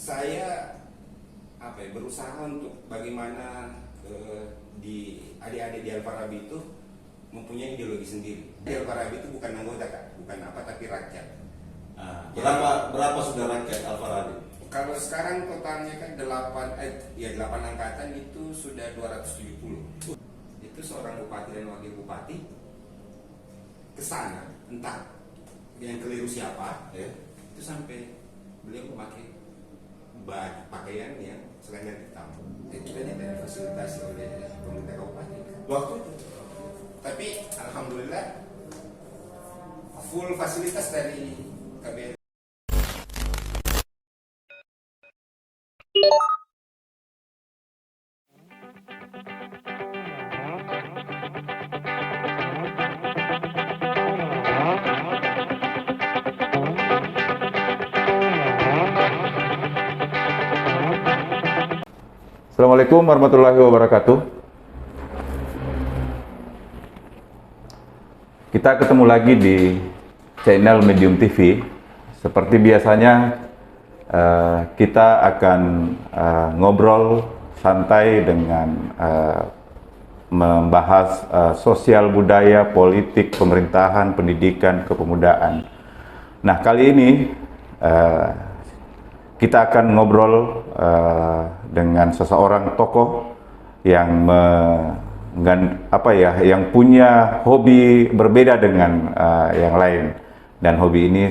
saya berusaha untuk bagaimana di adik-adik di Al-Farabi itu mempunyai ideologi sendiri. Di Al-Farabi itu bukan anggota Kak, bukan apa tapi rakyat. Berapa sudah rakyat Al-Farabi? Kalau sekarang totalnya kan 8 angkatan itu sudah 270. Itu seorang bupati dan wakil bupati ke sana, entah yang keliru siapa, itu sampai beliau memakai pakaian yang selendang hitam. Itu banyak difasilitasi oleh pemerintah kabupaten waktu itu. Tapi alhamdulillah full fasilitas dari KBRI. Assalamualaikum warahmatullahi wabarakatuh. Kita ketemu lagi di channel Medium TV. Seperti biasanya kita akan ngobrol santai dengan membahas sosial budaya, politik, pemerintahan, pendidikan, kepemudaan. Nah, kali ini kita akan ngobrol dengan seseorang tokoh yang yang punya hobi berbeda dengan yang lain, dan hobi ini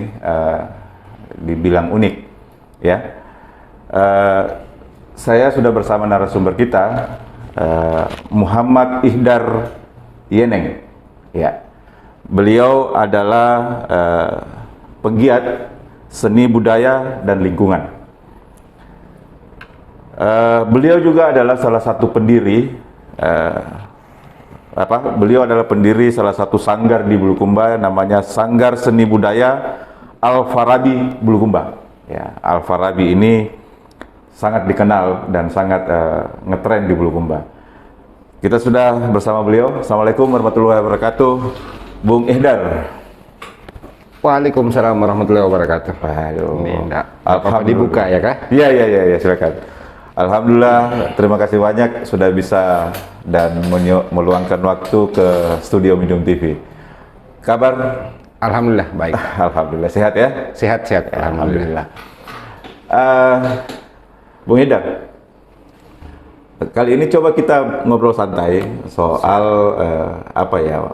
dibilang unik, ya. Saya sudah bersama narasumber kita, Muhammad Ihdar Yeneng, ya. Beliau adalah penggiat seni budaya dan lingkungan. Beliau juga adalah salah satu pendiri beliau adalah pendiri salah satu sanggar di Bulukumba, namanya Sanggar Seni Budaya Al-Farabi Bulukumba. Ya, Al-Farabi ini sangat dikenal dan sangat ngetren di Bulukumba. Kita sudah bersama beliau. Assalamualaikum warahmatullahi wabarakatuh, Bung Ihdar. Waalaikumsalam warahmatullahi wabarakatuh. Aduh. Ini apa dibuka ya, Kak? Iya, silakan. Alhamdulillah, terima kasih banyak sudah bisa dan meluangkan waktu ke studio Medium TV. Kabar? Alhamdulillah baik. Alhamdulillah, sehat ya? Sehat. Alhamdulillah. Bung Ihdar, kali ini coba kita ngobrol santai soal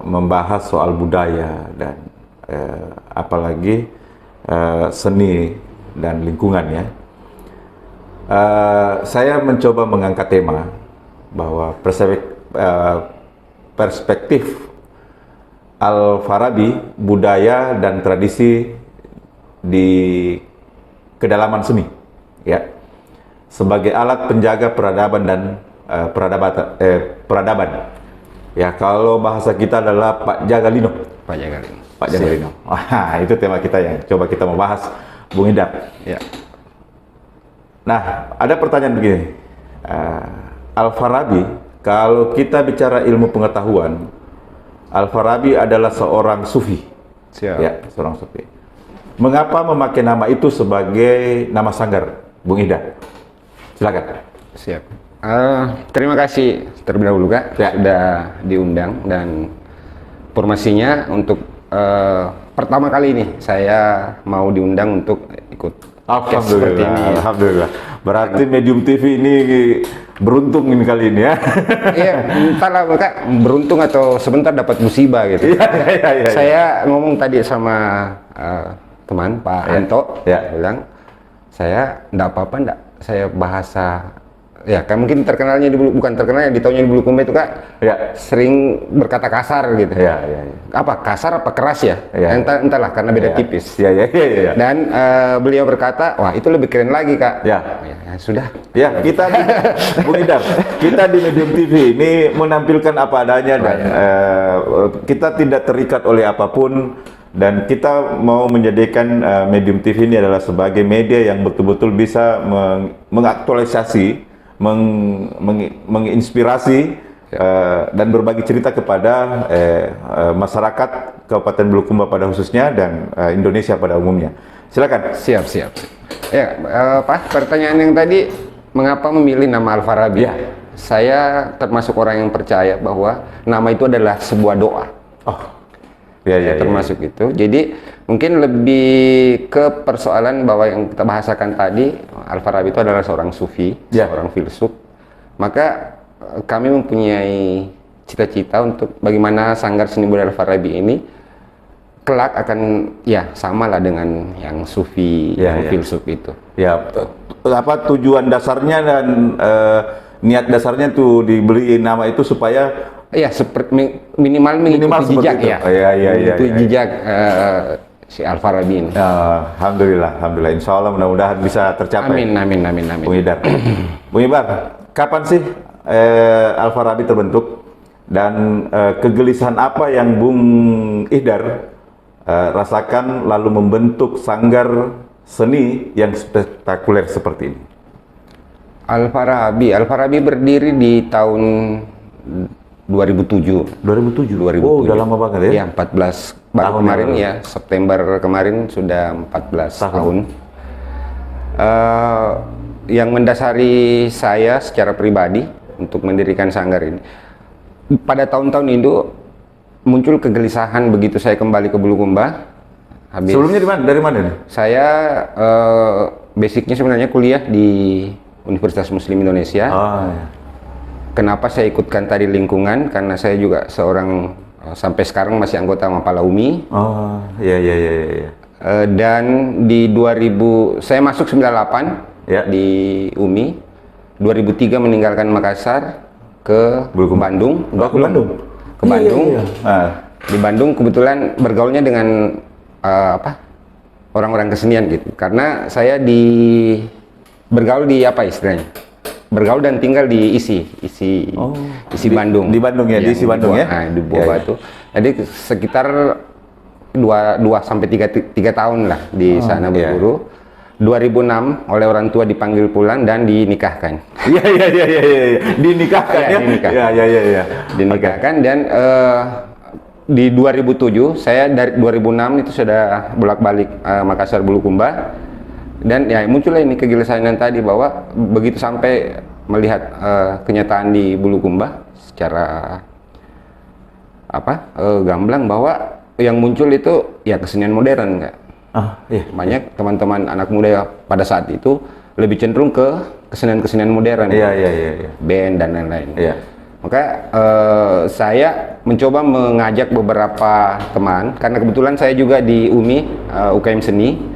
membahas soal budaya dan apalagi seni dan lingkungan, ya. Saya mencoba mengangkat tema bahwa perspektif Al-Farabi, budaya dan tradisi di kedalaman seni, ya, sebagai alat penjaga peradaban dan peradaban. Ya, kalau bahasa kita adalah Pak Jagalino. Pak Jagalino. Pak Jagalino. Wah, itu tema kita yang coba kita mau bahas, Bung Ihdar. Ya. Nah, ada pertanyaan begini, Al-Farabi, kalau kita bicara ilmu pengetahuan, Al-Farabi adalah seorang sufi. Siap. Ya, seorang sufi. Mengapa memakai nama itu sebagai nama sanggar, Bung Ihdar? Silakan. Siap. Terima kasih terlebih dahulu, Kak, sudah diundang, dan informasinya untuk pertama kali ini saya mau diundang untuk ikut. Alhamdulillah, alhamdulillah. Berarti Medium TV ini beruntung ini kali ini, ya. Iya, entahlah Kak, beruntung atau sebentar dapat musibah gitu. Iya. Saya ngomong tadi sama teman Pak Anto, bilang saya enggak apa-apa, enggak saya bahasa, ya kan mungkin terkenalnya bukan terkenalnya, ditaunya di Bulukumba itu, Kak, ya, sering berkata kasar gitu. Ya. Apa kasar apa keras ya? Ya. Entahlah, karena beda tipis. Ya. Dan beliau berkata, wah itu lebih keren lagi, Kak. Ya sudah. Ya, kita di Bung Ihdar, kita di Medium TV ini menampilkan apa adanya, dan kita tidak terikat oleh apapun, dan kita mau menjadikan Medium TV ini adalah sebagai media yang betul-betul bisa mengaktualisasi, menginspirasi dan berbagi cerita kepada masyarakat Kabupaten Bulukumba pada khususnya, dan Indonesia pada umumnya. Silakan. Siap. Ya, pertanyaan yang tadi, mengapa memilih nama Al-Farabi? Ya. Saya termasuk orang yang percaya bahwa nama itu adalah sebuah doa. Oh, ya. Termasuk itu. Jadi mungkin lebih ke persoalan bahwa yang kita bahasakan tadi, Al-Farabi itu adalah seorang sufi, Ya. seorang filsuf. Maka kami mempunyai cita-cita untuk bagaimana Sanggar Seni Budaya Al-Farabi ini kelak akan ya sama lah dengan yang sufi, yang filsuf itu. Ya, apa tujuan dasarnya dan niat dasarnya tuh diberi nama itu supaya Ya, seperti minimal mengikuti jejak itu. ya. Mengikuti jejak si Al-Farabi ini. Alhamdulillah. Insya Allah mudah-mudahan bisa tercapai. Amin. Bung Idar. Bung Ibar, kapan sih Al-Farabi terbentuk dan kegelisahan apa yang Bung Idar rasakan lalu membentuk sanggar seni yang spektakuler seperti ini? Al-Farabi berdiri di tahun 2007. 2007. Oh, udah lama banget ya? Ya, 14 baru kemarin ya, September kemarin sudah 14 tahun. Yang mendasari saya secara pribadi untuk mendirikan sanggar ini, pada tahun-tahun itu muncul kegelisahan begitu saya kembali ke Bulukumba. Sebelumnya di mana? Dari mana nih? Saya basicnya sebenarnya kuliah di Universitas Muslim Indonesia. Ya. Kenapa saya ikutkan tadi lingkungan? Karena saya juga seorang sampai sekarang masih anggota Mapala UMI. Oh, iya. Dan di 2000 saya masuk 98 ya. di UMI. 2003 meninggalkan Makassar ke Bandung. Ke Bandung. Ke Bandung. Iya. Di Bandung kebetulan bergaulnya dengan orang-orang kesenian gitu. Karena saya bergaul di apa istilahnya? Bergaul dan tinggal di isi Bandung. Di Bandung ya, di isi Bandung ya. Di Buah Batu. Jadi sekitar 2 sampai 3 tahun lah di sana berburu. 2006 oleh orang tua dipanggil pulang dan dinikahkan. Iya. Dinikahkan ya. Iya. Dinikahkan dan di 2007 saya dari 2006 itu sudah bolak-balik Makassar Bulukumba. Dan ya muncullah ini kegelisahan yang tadi bahwa begitu sampai melihat kenyataan di Bulukumba secara gamblang bahwa yang muncul itu ya kesenian modern Kak. Iya. Banyak teman-teman anak muda pada saat itu lebih cenderung ke kesenian-kesenian modern. Iya. Band dan lain-lain. Iya. Maka saya mencoba mengajak beberapa teman karena kebetulan saya juga di UMI UKM Seni.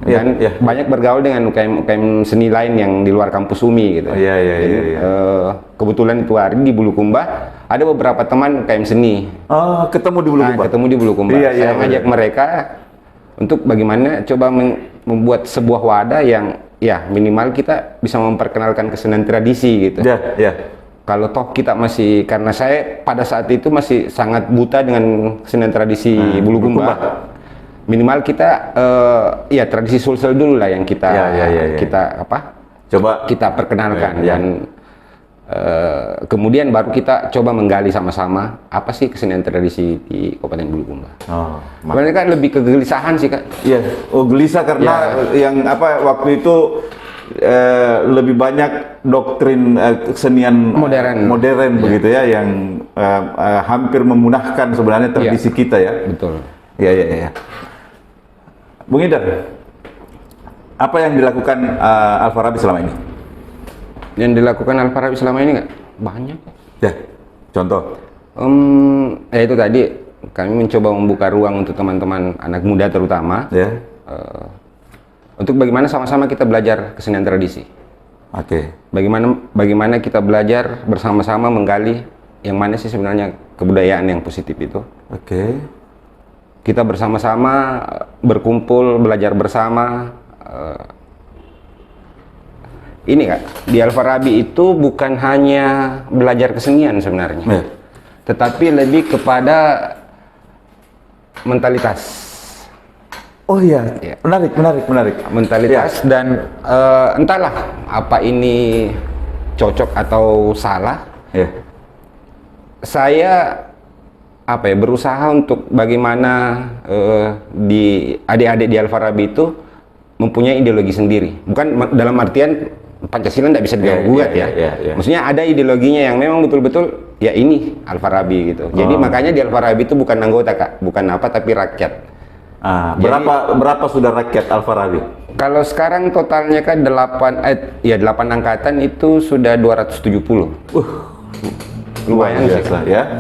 Dan banyak bergaul dengan UKM seni lain yang di luar kampus UMI gitu. Iya. Kebetulan itu hari di Bulukumba ada beberapa teman UKM seni. Ketemu di Bulukumba. Ketemu di Bulukumba. Saya ngajak mereka untuk bagaimana coba membuat sebuah wadah yang ya minimal kita bisa memperkenalkan kesenian tradisi gitu. Iya. Kalau toh kita masih, karena saya pada saat itu masih sangat buta dengan kesenian tradisi Bulukumba. Minimal kita ya tradisi Sulsel dulu lah yang kita coba kita perkenalkan dan kemudian baru kita coba menggali sama-sama apa sih kesenian tradisi di Kabupaten Bulukumba. Sebenarnya kan lebih kegelisahan sih Kak. Iya. Gelisah karena yang waktu itu lebih banyak doktrin kesenian modern begitu ya yang hampir memunahkan sebenarnya tradisi kita ya. Betul. Iya. Bung Idar, apa yang dilakukan Al-Farabi selama ini? Yang dilakukan Al-Farabi selama ini nggak banyak. Ya, contoh. Ya itu tadi kami mencoba membuka ruang untuk teman-teman anak muda terutama. Ya. Untuk bagaimana sama-sama kita belajar kesenian tradisi. Oke. Bagaimana kita belajar bersama-sama menggali yang mana sih sebenarnya kebudayaan yang positif itu. Oke. Kita bersama-sama berkumpul, belajar bersama. Ini Kak, di Al-Farabi itu bukan hanya belajar kesenian sebenarnya, tetapi lebih kepada mentalitas. Oh iya, menarik. Mentalitas dan entahlah apa ini cocok atau salah. Saya berusaha untuk bagaimana di adik-adik di Al-Farabi itu mempunyai ideologi sendiri. Bukan dalam artian Pancasila tidak bisa diganggu-gugat ya. Maksudnya ada ideologinya yang memang betul-betul ya ini Al-Farabi gitu. Jadi makanya di Al-Farabi itu bukan anggota Kak, bukan apa tapi rakyat. Berapa sudah rakyat Al-Farabi? Kalau sekarang totalnya kan 8 angkatan itu sudah 270. Lumayan sih biasa ya.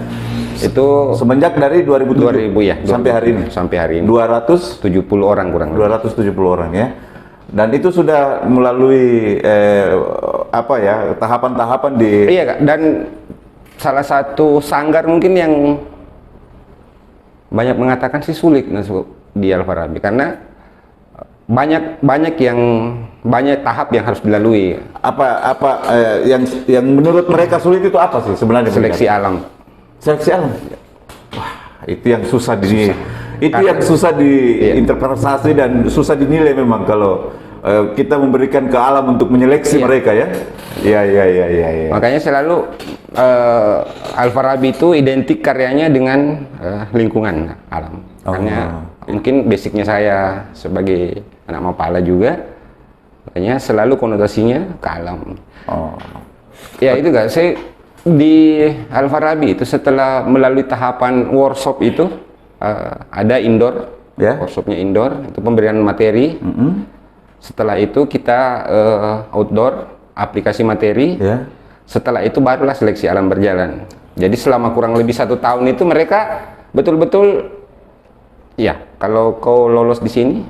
Itu Semenjak dari 2007 2000 ya, sampai hari ini. Sampai hari ini. 270 orang kurang lebih. 270 orang ya. Dan itu sudah melalui tahapan-tahapan di. Iya Kak, dan salah satu sanggar mungkin yang banyak mengatakan sih sulit masuk di Al-Farabi karena banyak tahap yang harus dilalui. Yang menurut mereka sulit itu apa sih sebenarnya? Seleksi alam. Seleksi alam. Wah, itu yang susah diinterpretasi dan susah dinilai memang kalau kita memberikan ke alam untuk menyeleksi mereka ya. Iya. Makanya selalu Al-Farabi itu identik karyanya dengan lingkungan alam. Karena mungkin basicnya saya sebagai anak Mapala juga, makanya selalu konotasinya ke alam. Ya itu Kak, saya di Al-Farabi itu setelah melalui tahapan workshop itu ada indoor, workshopnya indoor, itu pemberian materi. Setelah itu kita outdoor, aplikasi materi. Setelah itu barulah seleksi alam berjalan. Jadi selama kurang lebih 1 tahun itu mereka betul-betul, ya kalau kau lolos di sini,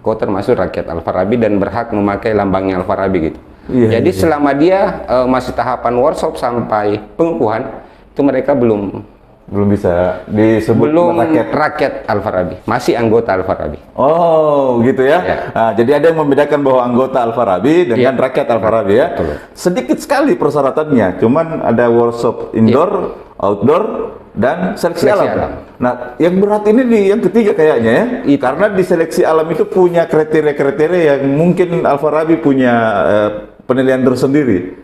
kau termasuk rakyat Al-Farabi dan berhak memakai lambangnya Al-Farabi gitu. Jadi selama dia masih tahapan workshop sampai pengukuhan, itu mereka belum bisa disebut rakyat Al-Farabi, masih anggota Al-Farabi. Oh gitu ya. Nah, jadi ada yang membedakan bahwa anggota Al-Farabi dengan rakyat Al-Farabi ya. Betul. Sedikit sekali persyaratannya, cuman ada workshop indoor, outdoor, dan seleksi alam. Nah, yang berat ini yang ketiga kayaknya ya, karena di seleksi alam itu punya kriteria-kriteria yang mungkin Al-Farabi punya penilaian tersendiri.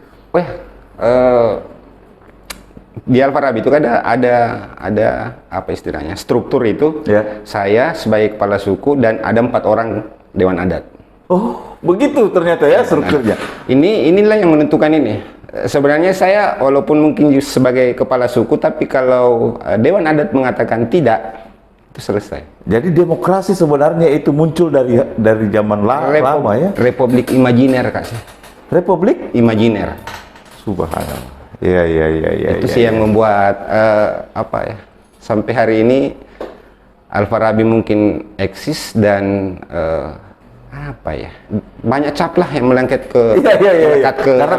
Di Al-Farabi itu kan ada apa istilahnya, struktur itu. Saya sebagai kepala suku dan ada 4 orang dewan adat. Oh, begitu ternyata ya strukturnya. Inilah yang menentukan ini. Sebenarnya saya walaupun mungkin sebagai kepala suku, tapi kalau dewan adat mengatakan tidak, itu selesai. Jadi demokrasi sebenarnya itu muncul dari zaman lama ya. Republik imajiner Kak. Republik imajiner. Subhanallah. Iya. Itu sih yang membuat sampai hari ini Al-Farabi mungkin eksis dan banyak cap lah yang melengket ke karena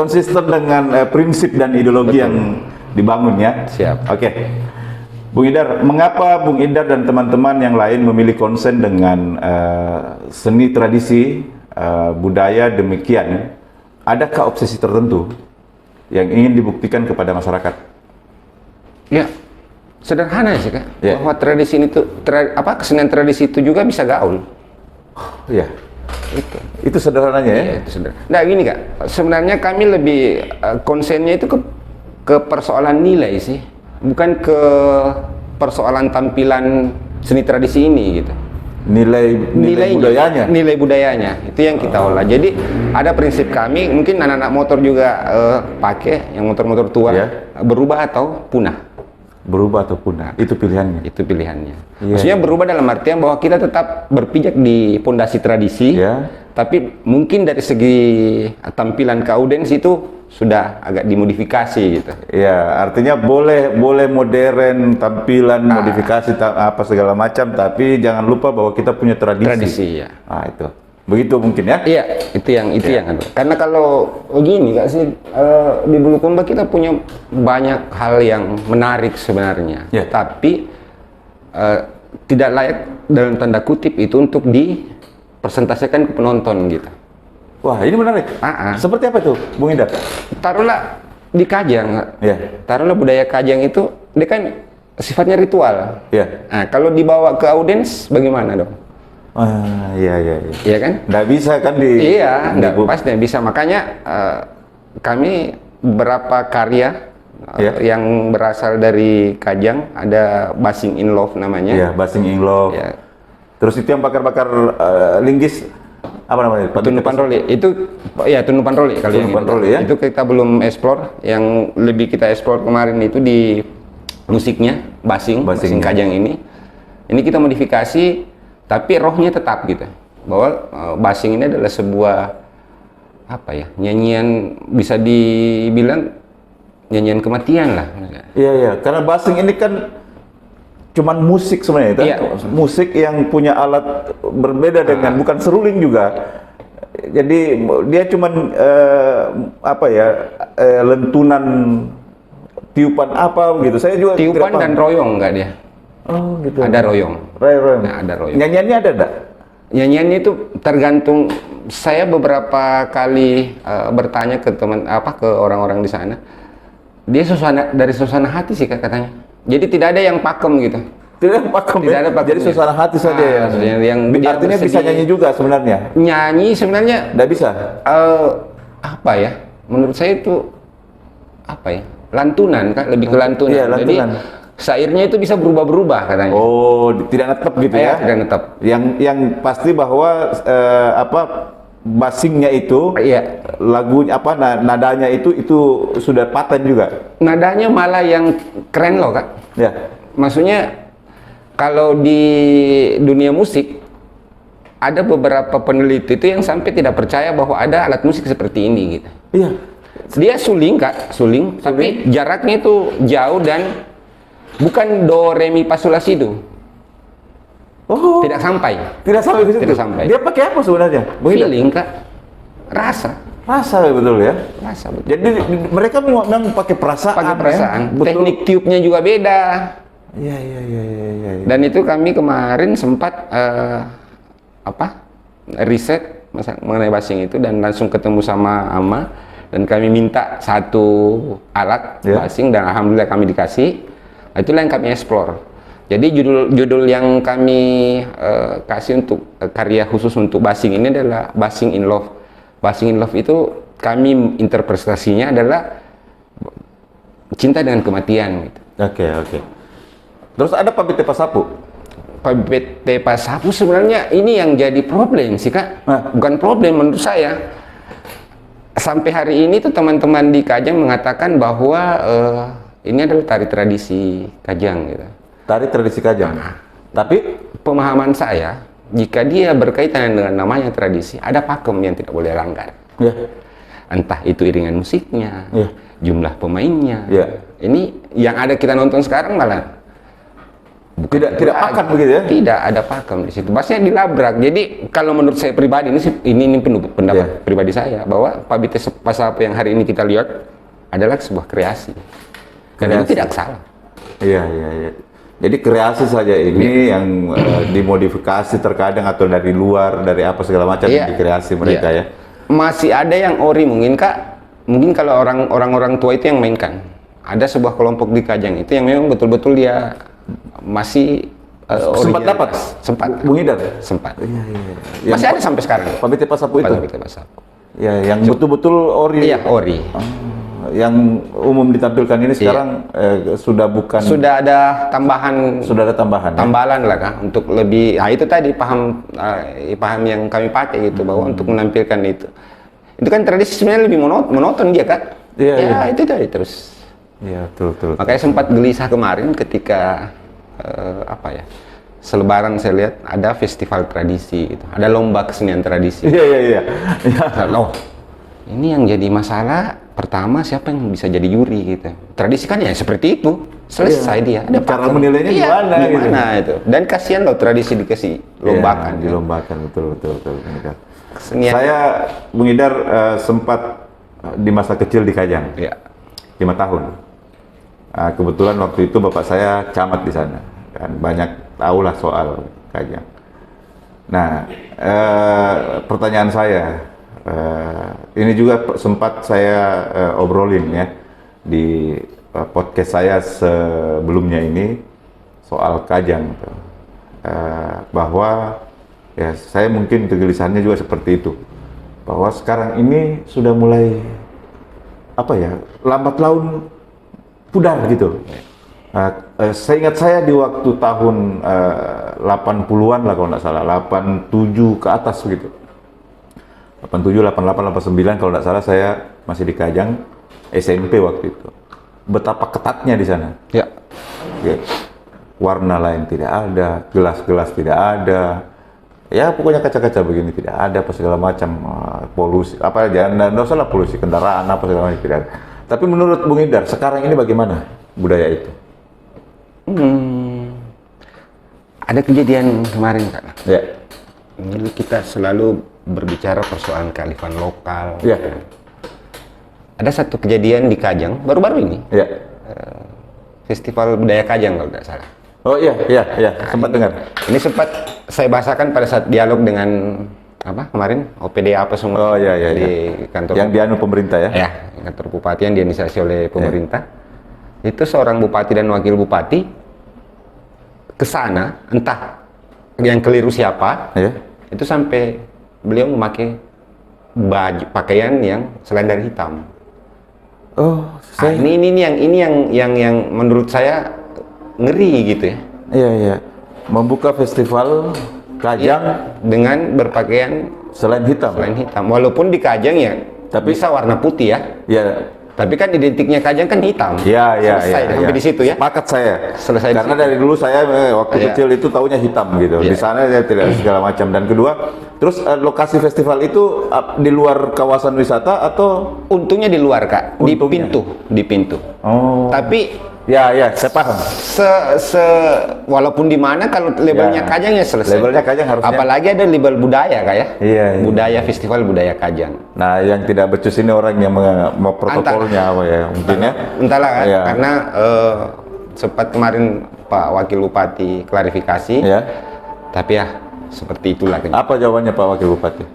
konsisten dengan prinsip dan ideologi yang dibangun ya. Siap. Oke. Bung Indar, mengapa Bung Indar dan teman-teman yang lain memilih konsen dengan seni tradisi budaya demikian? Adakah obsesi tertentu yang ingin dibuktikan kepada masyarakat? Ya, sederhana sih Kak. Bahwa tradisi itu, kesenian tradisi itu juga bisa gaul. Iya. Itu sederhananya ya? Itu sederhana. Nah gini Kak, sebenarnya kami lebih konsennya itu ke persoalan nilai sih, bukan ke persoalan tampilan seni tradisi ini gitu. Nilai budayanya itu yang kita olah. Jadi ada prinsip kami, mungkin anak-anak motor juga pakai, yang motor-motor tua, berubah atau punah. Itu pilihannya. Maksudnya berubah dalam artian bahwa kita tetap berpijak di pondasi tradisi, tapi mungkin dari segi tampilan ke audiens itu sudah agak dimodifikasi gitu. Ya, artinya boleh modern, tampilan, modifikasi apa segala macam, tapi jangan lupa bahwa kita punya tradisi. Ya. Itu. Begitu mungkin ya? Iya, itu yang karena kalau begini Kak sih, di Bulukumba kita punya banyak hal yang menarik sebenarnya. Tapi tidak layak dalam tanda kutip itu untuk dipresentasikan ke penonton gitu. Wah, ini menarik. Seperti apa itu, Bung Indar? Taruhlah di Kajang. Taruhlah budaya Kajang itu, dia kan sifatnya ritual. Nah, kalau dibawa ke audiens, bagaimana dong? Iya kan? Nggak bisa kan pasti bisa. Makanya kami beberapa karya yang berasal dari Kajang, ada Basing in Love namanya. Basing in Love. Terus itu yang bakar-bakar linggis apa namanya? Tunupan roli itu ya tunupan roli kali yang Tunupan itu. roli ya. Itu kita belum explore. Yang lebih kita explore kemarin itu di musiknya basing kajang ini. Ini kita modifikasi tapi rohnya tetap gitu. Bahwa basing ini adalah sebuah apa ya? Nyanyian bisa dibilang nyanyian kematian lah. Iya iya, karena basing ini kan cuman musik sebenarnya, itu Iya. musik yang punya alat berbeda dengan bukan seruling juga. Jadi dia cuman apa ya lentunan tiupan apa gitu. Saya juga tidak Tiupan paham. dan royong enggak dia? Oh gitu. Ada royong. Royong. Nah, ada royong. Nyanyiannya ada enggak? Nyanyiannya itu tergantung. Saya beberapa kali bertanya ke ke orang-orang di sana. Dia dari suasana hati sih katanya. Jadi tidak ada yang pakem gitu. Tidak pakem Tidak ya? ada pakemnya. Jadi suasana hati saja ya. yang dia Artinya bisa bersedih. nyanyi juga sebenarnya. Nyanyi sebenarnya Enggak bisa. apa ya? Menurut saya itu apa ya? Lantunan kan, lebih ke lantunan. Iya, Jadi lantunan. syairnya itu bisa berubah-berubah katanya. Oh, tidak netep gitu ya? Tidak netep. Yang pasti bahwa basingnya itu, Iya. lagunya nadanya itu sudah paten juga. Nadanya malah yang keren loh kak. Ya. Maksudnya kalau di dunia musik ada beberapa peneliti itu yang sampai tidak percaya bahwa ada alat musik seperti ini gitu. Iya. Dia suling kak, suling. Tapi jaraknya itu jauh dan bukan do re mi fa sol la si do. Oh. Tidak sampai. Tidak sampai ke situ. Tidak sampai. Dia pakai apa sebenarnya? Feeling kak, rasa, Rasa betul ya. rasa betul. Jadi mereka memang pakai perasaan. Pakai perasaan. Ya? Betul. Teknik tiupnya juga beda. Iya iya iya iya. Ya. Dan itu kami kemarin sempat riset mengenai basing itu dan langsung ketemu sama Ama dan kami minta satu alat Ya. basing dan alhamdulillah kami dikasih. Itulah yang kami explore. Jadi judul yang kami kasih untuk karya khusus untuk basing ini adalah Basing in Love. Basing in Love itu kami interpretasinya adalah cinta dengan kematian gitu. Oke oke. Terus ada Pabite Pasapu. Pabite Pasapu sebenarnya ini yang jadi problem sih kak. Bukan problem menurut saya. Sampai hari ini tuh teman-teman di Kajang mengatakan bahwa ini adalah tari tradisi Kajang gitu. Tari tradisi Kajang. Tapi Pemahaman saya, jika dia berkaitan dengan namanya tradisi, ada pakem yang tidak boleh langgar. ya. Entah itu iringan musiknya, Ya. jumlah pemainnya. Ya. Ini yang ada kita nonton sekarang malah Tidak pakem begitu ya? Tidak ada pakem di situ. Maksudnya dilabrak. Jadi kalau menurut saya pribadi ini pendapat pribadi saya bahwa Pabite Pasapu yang hari ini kita lihat adalah sebuah kreasi. Karena itu tidak salah. Iya iya iya. Jadi kreasi saja ini yang dimodifikasi terkadang atau dari luar, dari apa segala macam dikreasi mereka ya. Masih ada yang ori mungkin kak. Mungkin kalau orang-orang tua itu yang mainkan. Ada sebuah kelompok di Kajang itu yang memang betul-betul dia masih Sempat dapat? Sempat. Bung Idar? Sempat. Iya iya. Masih ada sampai sekarang. Pabite Pasapu itu? Pabite Pasapu. Ya, yang betul-betul ori. Iya, ori. Yang umum ditampilkan ini sekarang sudah bukan. Sudah ada tambahan. Sudah ada tambahan. Ya? Tambalan lah kan untuk lebih. Nah itu tadi paham yang kami pakai gitu bahwa untuk menampilkan itu. Itu kan tradisi sebenarnya lebih monoton dia kan. Iya, ya iya. itu tadi terus. Iya betul. Makanya sempat gelisah kemarin ketika selebaran saya lihat ada festival tradisi gitu. Ada lomba kesenian tradisi. Iya. Loh, ini yang jadi masalah pertama siapa yang bisa jadi juri gitu. Tradisi kan ya seperti itu. Selesai dia. Ada Cara pakem. menilainya gimana gitu. Gimana itu. Dan kasihan loh tradisi dikasih lombakan. Iya, dilombakan betul. Bung Idar. Kesenian. Saya Bung Idar sempat di masa kecil di Kajang. Ya. 5 tahun. Kebetulan waktu itu bapak saya camat di sana dan banyak tahulah soal Kajang. Nah, pertanyaan saya, ini juga sempat saya obrolin ya di podcast saya sebelumnya ini soal Kajang, bahwa ya saya mungkin kegelisahannya juga seperti itu, bahwa sekarang ini sudah mulai lambat laun pudar gitu. Saya ingat saya di waktu tahun 80-an lah kalau nggak salah, 87 ke atas begitu. 87, 88, 89 kalau nggak salah saya masih di Kajang SMP waktu itu. Betapa ketatnya di sana. Ya. Oke. Warna lain tidak ada, gelas-gelas tidak ada. Ya pokoknya kaca-kaca begini tidak ada, apa segala macam, polusi apa aja, nggak usah lah polusi kendaraan apa segala macam tidak ada. Tapi menurut Bung Idar sekarang ini bagaimana budaya itu? Ada kejadian kemarin Kak. Ya. Ini kita selalu berbicara persoalan kearifan lokal. Ya. Ada satu kejadian di Kajang baru-baru ini. Ya. Festival Budaya Kajang kalau tidak salah. Oh iya, sempat dengar. Ini sempat saya bahasakan pada saat dialog dengan apa kemarin OPD apa semua. Oh iya, di kantor. Yang dianu pemerintah ya? Ya, kantor bupati yang diinisiasi oleh pemerintah. Itu seorang bupati dan wakil bupati ke sana, entah yang keliru siapa. Ya. Itu sampai beliau memakai baju pakaian yang selain dari hitam. Oh, Ini yang menurut saya ngeri gitu ya. Iya. Membuka festival Kajang dengan berpakaian selain hitam. Walaupun di Kajang ya, Tapi bisa warna putih ya. Ya. Tapi kan identiknya Kajang kan hitam. Ya. Selesai sampai di situ ya. Sepakat saya. Selesai di Karena situ. dari dulu saya waktu Iya. kecil itu taunya hitam gitu. Iya. Di sana ya tidak segala macam. Dan kedua, terus lokasi festival itu di luar kawasan wisata atau? Untungnya di luar Kak, Untungnya. di pintu. Oh. Tapi Ya, saya paham. walaupun di mana kalau labelnya Ya. Kajang ya selesai. Labelnya Kajang harusnya. Apalagi ada label budaya Kak ya. Iya. Budaya festival budaya Kajang. Nah, yang tidak becus ini orang yang mau protokolnya apa ya mungkin ya? Entahlah kan, Iya. karena sempat kemarin Pak Wakil Bupati klarifikasi. Ya. Tapi ya seperti itulah. Apa jawabannya Pak Wakil Bupati?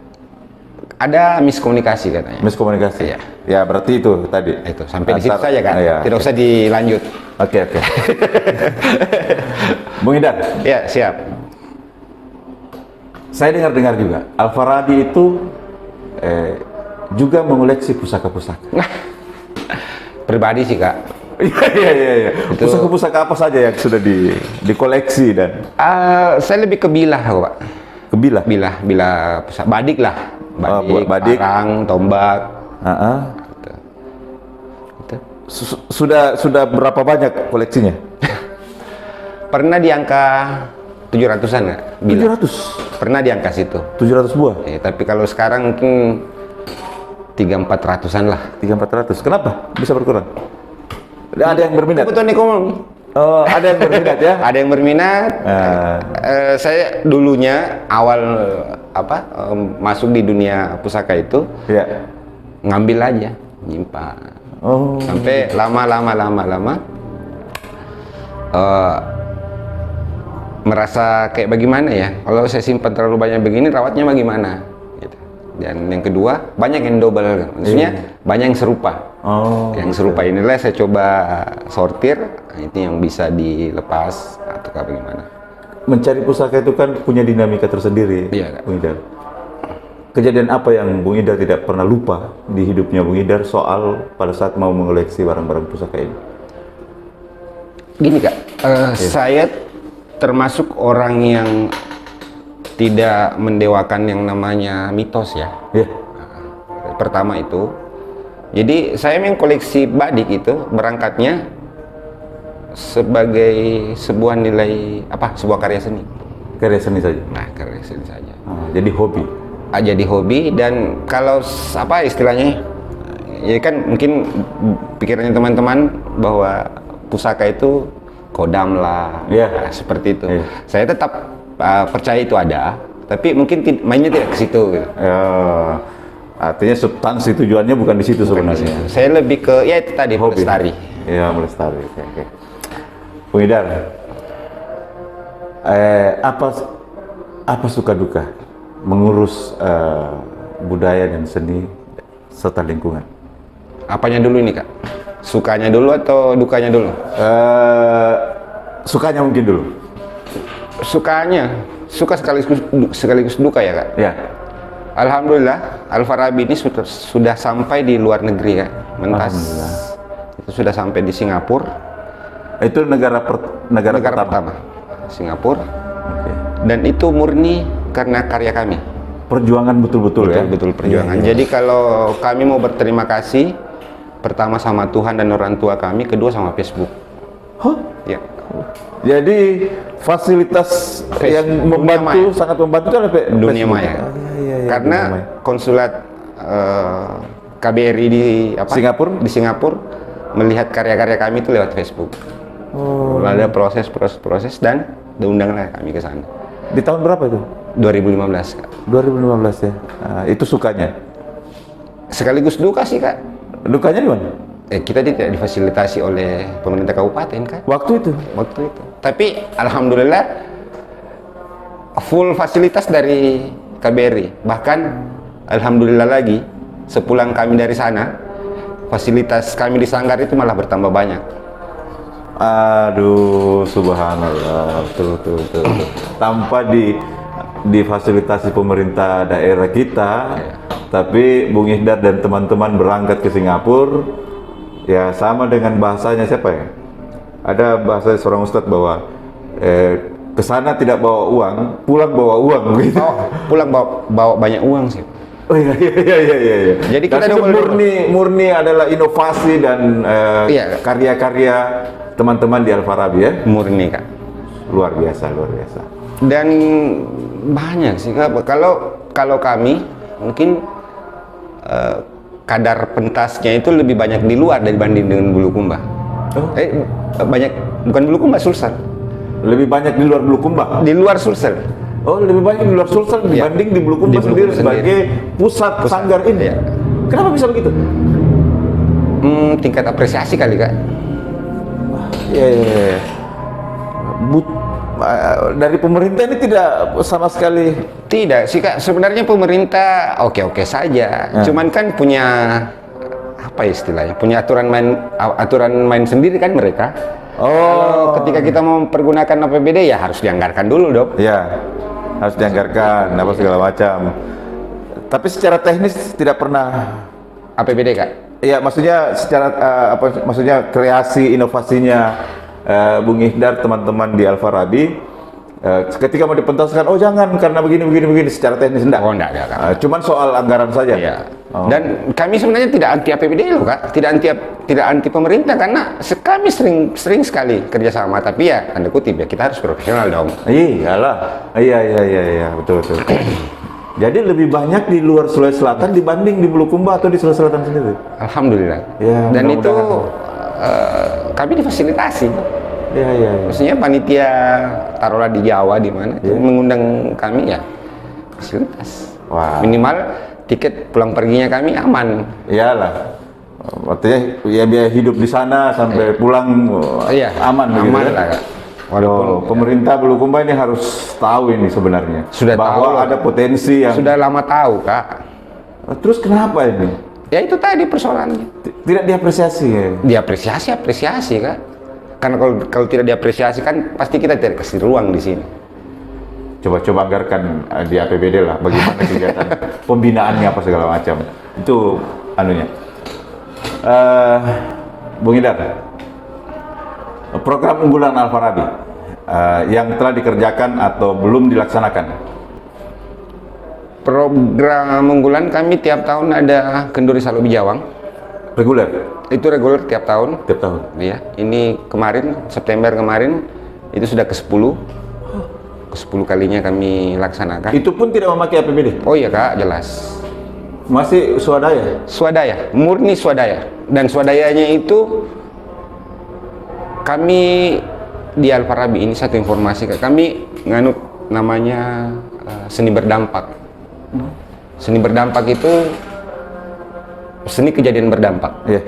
Ada miskomunikasi katanya. Miskomunikasi. Iya. Ya, berarti itu tadi. Itu sampai di situ Antar- saja kan. Iya. Tidak usah dilanjut. Oke. Bung Idar, Ya, siap. saya dengar juga Al-Farabi itu juga mengoleksi pusaka-pusaka. Pribadi sih, Kak. Iya. Itu- Pusaka-pusaka apa saja yang sudah dikoleksi dan Saya lebih ke bilah, Pak. kebilah? Bilah pusaka badik lah. buat badik. Parang, tombak. Gitu. Sudah berapa banyak koleksinya? Pernah di angka 700-an nggak? Bilah. 700. Pernah di angka situ. 700 buah. Tapi kalau sekarang mungkin 300-400-an lah. 300-400. Kenapa bisa berkurang? Ada yang berminat? Kebetulan ekonomi. Oh, ada yang berminat ya? Ada yang berminat. Saya dulunya awal masuk di dunia pusaka itu Iya. ngambil aja, nyimpan. Oh. Sampai lama merasa kayak bagaimana ya? Kalau saya simpan terlalu banyak begini, rawatnya bagaimana? Gitu. Dan yang kedua, banyak yang double, maksudnya banyak yang serupa. Oh. Yang serupa inilah saya coba sortir, itu yang bisa dilepas atau bagaimana. Mencari pusaka itu kan punya dinamika tersendiri, Iya, Kak. Bung Idar. Kejadian apa yang Bung Idar tidak pernah lupa di hidupnya Bung Idar soal pada saat mau mengoleksi barang-barang pusaka ini? Gini Kak, saya termasuk orang yang tidak mendewakan yang namanya mitos ya. Iya. Pertama itu, jadi saya yang koleksi badik itu berangkatnya sebagai sebuah nilai sebuah karya seni. Karya seni saja. Nah, karya seni saja. Jadi hobi. Jadi hobi, dan kalau istilahnya, ya kan mungkin pikirannya teman-teman bahwa pusaka itu kodam lah, Iya. seperti itu. Iya. Saya tetap percaya itu ada, tapi mungkin mainnya tidak ke situ. Gitu. Artinya substansi tujuannya bukan di situ sebenarnya. Saya lebih ke ya itu tadi Hobi. melestari. Iya, melestari. Oke. Bung Idar, apa suka duka mengurus budaya dan seni serta lingkungan? Apanya dulu ini Kak? Sukanya dulu atau dukanya dulu? Sukanya mungkin dulu. Sukanya, suka sekaligus duka ya Kak? Ya. Alhamdulillah, Al-Farabi ini sudah sampai di luar negeri ya, mentas. Alhamdulillah. Itu sudah sampai di Singapura. Itu negara pertama. Singapura. Oke. dan itu murni karena karya kami. Perjuangan betul-betul ya. Betul perjuangan. Iya, iya. Jadi kalau kami mau berterima kasih, pertama sama Tuhan dan orang tua kami, kedua sama Facebook. Hah? Ya. Jadi fasilitas yang Dunia membantu maya. sangat membantu kan Dunia Facebook. maya. Iya, Karena dunia maya. konsulat KBRI di Singapura? Di Singapura melihat karya-karya kami itu lewat Facebook. Oh. Lalu ada proses dan diundanglah kami ke sana. Di tahun berapa itu? 2015, Kak. 2015 ya. Nah, itu sukanya. Sekaligus duka sih, Kak. Dukanya di mana? Kita tidak difasilitasi oleh pemerintah kabupaten, Kak. Waktu itu. Waktu itu. Tapi alhamdulillah full fasilitas dari KBRI. Bahkan alhamdulillah lagi sepulang kami dari sana, fasilitas kami di Sanggar itu malah bertambah banyak. Aduh, subhanallah. Betul. Tanpa difasilitasi pemerintah daerah kita, tapi Bung Ihdar dan teman-teman berangkat ke Singapura, ya sama dengan bahasanya siapa ya? Ada bahasa seorang ustadz bahwa ke sana tidak bawa uang, pulang bawa uang gitu. Pulang bawa banyak uang sih. Oh iya. Jadi kita itu murni adalah inovasi dan Iya. karya-karya teman-teman di Al-Farabi ya. Murni, Kak. Luar biasa. Dan banyak sih, Kak. Kalau kami mungkin kadar pentasnya itu lebih banyak di luar dibanding dengan Bulukumba. Oh. Banyak, bukan Bulukumba, Sulsel. Lebih banyak di luar Bulukumba. Di luar Sulsel. Oh, lebih banyak di luar Sulsel Iya. dibanding di Bulukumba Di Bulukumba sendiri sebagai pusat sanggar ini. Iya. Kenapa bisa begitu? Tingkat apresiasi kali, Kak. Iya. Dari pemerintah ini tidak sama sekali. Tidak sih, Kak. Sebenarnya pemerintah oke-oke saja. Cuman kan punya apa istilahnya? Punya aturan main sendiri kan mereka. Kalau ketika kita mau mempergunakan APBD ya harus dianggarkan dulu, Dok. Ya, harus dianggarkan apa segala macam. Tapi secara teknis tidak pernah. APBD, Kak. Ya, maksudnya secara maksudnya kreasi inovasinya Bung Ihdar, teman-teman di Al-Farabi, ketika mau dipentaskan, oh jangan karena begini secara teknis enggak. Oh, enggak. Cuman soal anggaran saja. Iya. Oh. Dan kami sebenarnya tidak anti APBD loh, Kak. Tidak anti pemerintah karena kami sering sekali kerjasama. Tapi ya tanda kutip ya kita harus profesional dong. Iyalah. Iya, betul. Jadi lebih banyak di luar Sulawesi Selatan dibanding di Bulukumba atau di Sulawesi Selatan sendiri. Alhamdulillah. Ya, Dan itu mudah-mudahan. kami difasilitasi. Iya. Maksudnya panitia taruhlah di Jawa di mana itu mengundang kami ya fasilitas. Wah. Minimal tiket pulang perginya kami aman. Iyalah. Artinya ya biaya hidup di sana sampai pulang Iya, aman begitu aman ya? lah, Kak. Walaupun pemerintah Bulukumba ini harus tahu ini sebenarnya. Sudah bahwa tahu. ada potensi yang Sudah lama tahu, Kak. Terus kenapa ini? Ya itu tadi persoalannya. Tidak diapresiasi ya? Apresiasi, Kak. Karena kalau tidak diapresiasi kan pasti kita tidak kasih ruang di sini. Coba anggarkan di APBD lah bagaimana kegiatan pembinaannya apa segala macam. Itu anunya. Bung Ihdar, program unggulan Al-Farabi yang telah dikerjakan atau belum dilaksanakan. Program unggulan kami tiap tahun ada Kenduri Salo Bijawang. Reguler Itu reguler tiap tahun. tiap tahun. Iya, ini kemarin September kemarin itu sudah ke-10. Ke-10 kalinya kami laksanakan. Itu pun tidak memakai APBD. Oh iya, Kak, jelas. Masih swadaya. Swadaya, murni swadaya. Dan swadayanya itu kami di Al-Farabi ini satu informasi, Kak. Kami nganut namanya seni berdampak. Seni berdampak itu seni kejadian berdampak. Iya.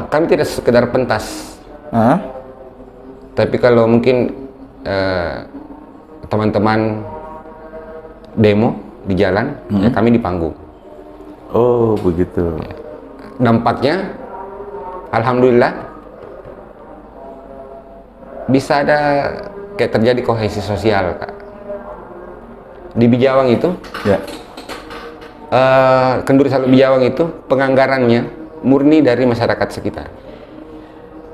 Kami tidak sekedar pentas. Hah? Tapi kalau mungkin teman-teman demo di jalan, ya kami di panggung. Oh, begitu. Dampaknya, alhamdulillah, bisa ada kayak terjadi kohesi sosial, Kak. Di Bijawang itu, Ya. Kenduri Salo Bijawang itu penganggarannya murni dari masyarakat sekitar.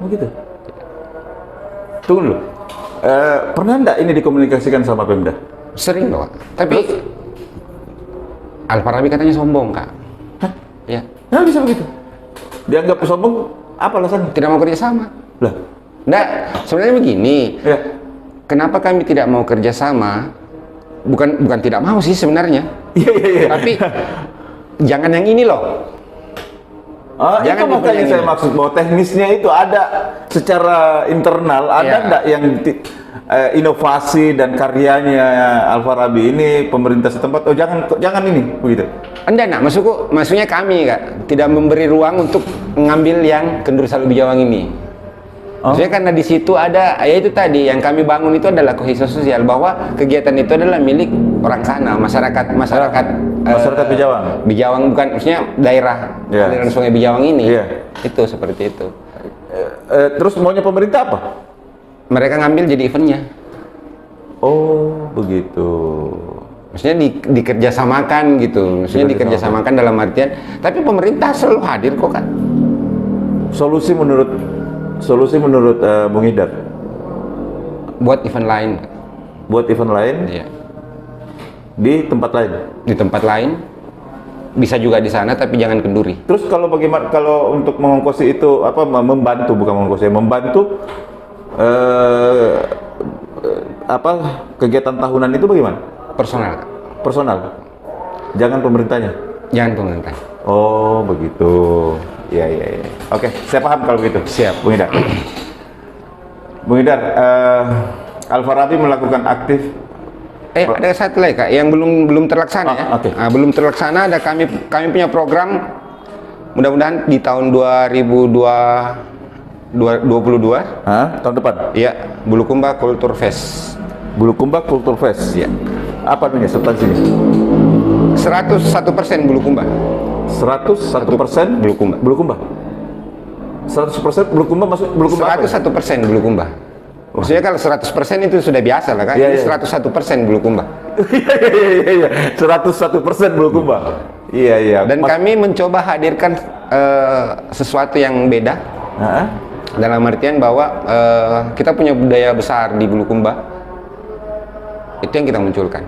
Oh gitu. Tunggu dulu. Pernah enggak ini dikomunikasikan sama Pemda? Sering loh, Kak. Tapi Alfarabi katanya sombong, Kak. Hah? Ya, Nah, bisa begitu? Dianggap sombong, apa alasannya? tidak mau kerja sama. Lah, Nggak, sebenarnya begini. ya. Kenapa kami tidak mau kerja sama? Bukan tidak mau sih sebenarnya. Iya. Tapi jangan yang ini loh. Jangan Jangan makanya yang saya ini. maksud bahwa teknisnya itu ada secara internal, ada Ya. enggak yang inovasi dan karyanya Alfarabi ini pemerintah setempat, oh jangan ini begitu. Enggak, maksudnya kami, Kak, tidak memberi ruang untuk mengambil yang Kendur Salu Bijawang ini. Maksudnya karena di situ ada, ya itu tadi yang kami bangun itu adalah kohesi sosial, bahwa kegiatan itu adalah milik orang sana, masyarakat Bijawang. Bijawang bukan, maksudnya daerah Ya. aliran Sungai Bijawang ini. Iya. Itu seperti itu. Terus maunya pemerintah apa? Mereka ngambil jadi eventnya. Oh, begitu. Maksudnya dikerjasamakan gitu. Maksudnya dikerjasamakan dalam artian, tapi pemerintah selalu hadir kok, Kak. Solusi menurut Bung Hidar Buat event lain. buat event lain Iya. di tempat lain. Di tempat lain bisa juga di sana, tapi jangan kenduri. Terus bagaimana kalau untuk mengongkosi itu membantu, bukan mengongkosi, membantu kegiatan tahunan itu bagaimana? Personal, Kak. Personal. Jangan pemerintahnya. Jangan pemerintah. Oh, begitu. Iya. Oke, saya paham kalau begitu. Siap. Bung Hidar. Bung Hidar, Alfarabi melakukan aktif. Ada satu lagi, Kak, yang belum terlaksana ya. Oke. Belum terlaksana, ada kami punya program, mudah-mudahan di tahun 2022. Tahun depan. Iya, Bulukumba Culture Fest. Bulukumba Culture Fest. Iya. Apa namanya substansinya? 101% Bulukumba. 101% Bulukumba. Bulukumba. 100% Bulukumba masuk Bulukumba. apa ya? 101% Bulukumba. Maksudnya kalau 100% itu sudah biasa lah, Kak. Iya, Ini iya. 101% Bulukumba. Iya. 101% Bulukumba. Iya. Dan kami mencoba hadirkan sesuatu yang beda. Hah? Dalam artian bahwa kita punya budaya besar di Bulukumba. Itu yang kita munculkan.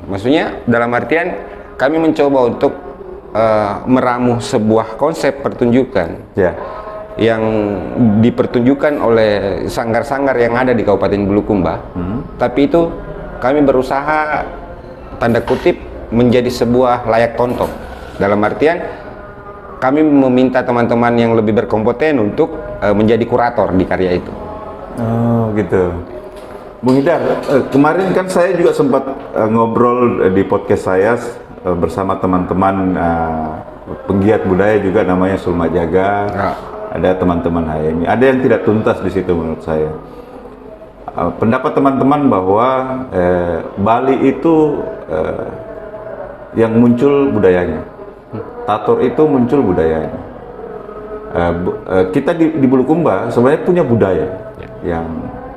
Maksudnya dalam artian kami mencoba untuk meramu sebuah konsep pertunjukan Ya. yang dipertunjukkan oleh sanggar-sanggar yang ada di Kabupaten Bulukumba. Tapi itu kami berusaha tanda kutip menjadi sebuah layak tonton. Dalam artian kami meminta teman-teman yang lebih berkompeten untuk menjadi kurator di karya itu. Oh, gitu. Bung Hidar, kemarin kan saya juga sempat ngobrol di podcast saya bersama teman-teman penggiat budaya juga, namanya Sulma Jaga. Ya. Ada teman-teman HMI. Ada yang tidak tuntas di situ menurut saya. Pendapat teman-teman bahwa Bali itu yang muncul budayanya. Tator itu muncul budayanya. Kita di Bulukumba sebenarnya punya budaya yang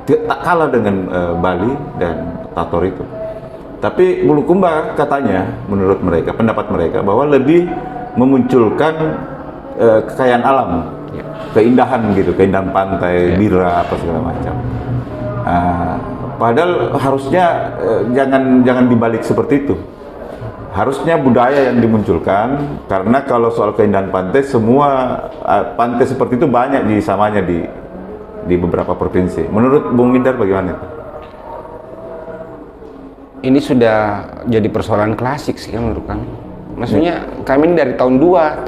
tak kalah dengan Bali dan Tator itu. Tapi Bulukumba katanya, menurut mereka, pendapat mereka bahwa lebih memunculkan kekayaan alam, keindahan gitu, keindahan pantai, bira apa segala macam. Padahal harusnya jangan dibalik seperti itu. Harusnya budaya yang dimunculkan, karena kalau soal keindahan pantai, semua pantai seperti itu banyak samanya di beberapa provinsi. Menurut Bung Hidar bagaimana? Ini sudah jadi persoalan klasik sih menurut kami. Maksudnya kami ini dari tahun 2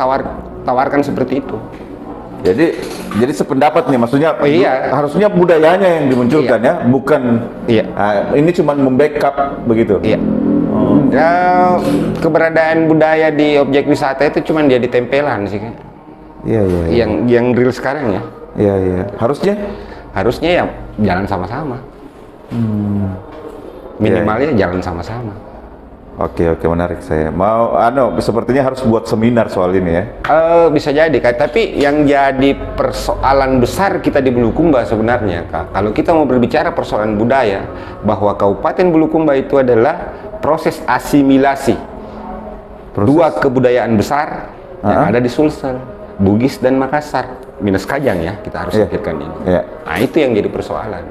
tawarkan seperti itu. Jadi sependapat nih, maksudnya Iya. harusnya budayanya yang dimunculkan ya, bukan ini cuma membackup begitu. Iya. Ya, keberadaan budaya di objek wisata itu cuma jadi tempelan sih, Kak. Iya. Yang real sekarang ya. Iya. Harusnya ya jalan sama-sama. Minimalnya jalan sama-sama. Oke, menarik. Saya mau sepertinya harus buat seminar soal ini ya. Bisa jadi, Kak. Tapi yang jadi persoalan besar kita di Bulukumba sebenarnya, Kak, kalau kita mau berbicara persoalan budaya, bahwa Kabupaten Bulukumba itu adalah proses asimilasi dua kebudayaan besar yang ada di Sulsel, Bugis dan Makassar, minus Kajang ya, kita harus pikirkan ini. Iya. Nah, itu yang jadi persoalan.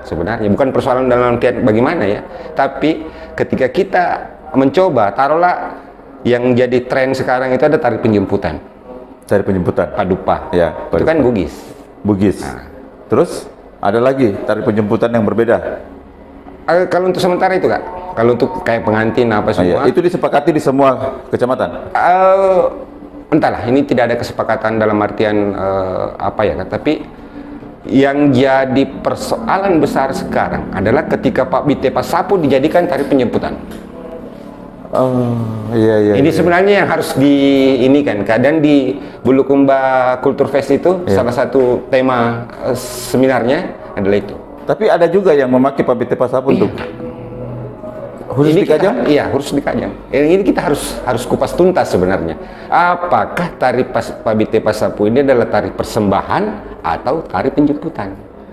sebenarnya. Bukan persoalan dalam artian bagaimana ya, tapi ketika kita mencoba, taruhlah yang jadi tren sekarang itu ada tari penjemputan. Tari penjemputan. Padupa. Ya, Itu kan Bugis. Bugis. Nah. Terus ada lagi tari penjemputan yang berbeda. Kalau untuk sementara itu Kak, kalau untuk kayak pengantin apa semua, Itu disepakati di semua kecamatan. entahlah, ini tidak ada kesepakatan dalam artian apa ya Kak, tapi yang jadi persoalan besar sekarang adalah ketika Pak Bite Pasapu dijadikan tari penjemputan. Iya. Ini sebenarnya yang harus ini kan, kadang di Bulukumba Culture Fest itu salah satu tema seminarnya adalah itu. Tapi ada juga yang memakai Pak Bite Pasapu untuk khusus Ini di Kajang? Iya, khusus di Kajang. Ini kita harus kupas tuntas sebenarnya. Apakah tari Pak Bite Pasapu ini adalah tari persembahan atau tari penjemputan?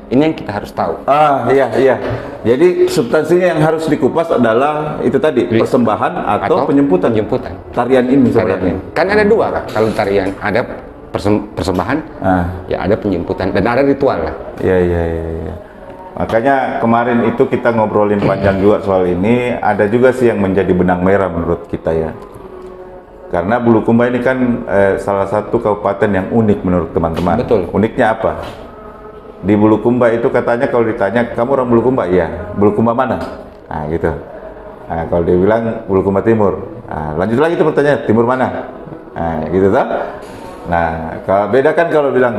Ini yang kita harus tahu. Iya. Jadi substansinya yang harus dikupas adalah itu tadi, persembahan atau penjemputan. Tarian ini sebenarnya. Kan ada dua Kak, kalau tarian. Ada persembahan, ya ada penjemputan, dan ada ritual lah. Iya. Makanya kemarin itu kita ngobrolin panjang juga soal ini. Ada juga sih yang menjadi benang merah menurut kita ya. Karena Bulukumba ini kan salah satu kabupaten yang unik menurut teman-teman. Betul. Uniknya apa? Di Bulukumba itu katanya kalau ditanya, kamu orang Bulukumba? Iya. Bulukumba mana? Nah gitu. Nah, kalau dia bilang Bulukumba Timur. Nah, lanjut lagi itu pertanyaan, timur mana? Nah gitu toh. Nah, kalau beda kan kalau bilang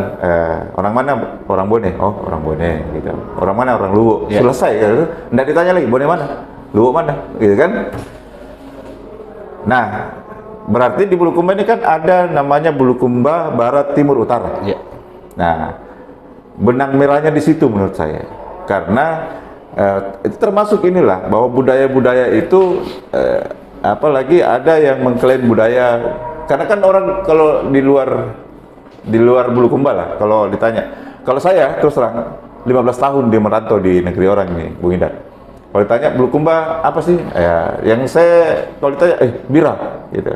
orang mana? Orang Bone. Oh, orang Bone gitu. Orang mana? Orang Luwu. Ya. Selesai gitu. Nggak ditanya lagi, Bone mana? Luwu mana? Gitu kan? Nah, berarti di Bulukumba ini kan ada namanya Bulukumba Barat Timur Utara. Ya. Nah, benang merahnya di situ menurut saya. Karena itu termasuk inilah bahwa budaya-budaya itu apalagi ada yang mengklaim budaya. Karena kan orang kalau di luar Bulukumba lah, kalau ditanya. Kalau saya terus terang 15 tahun dia merantau di negeri orang ini, Bung Indah. Kalau ditanya Bulukumba apa sih? Ya, yang saya kalau ditanya Bira gitu.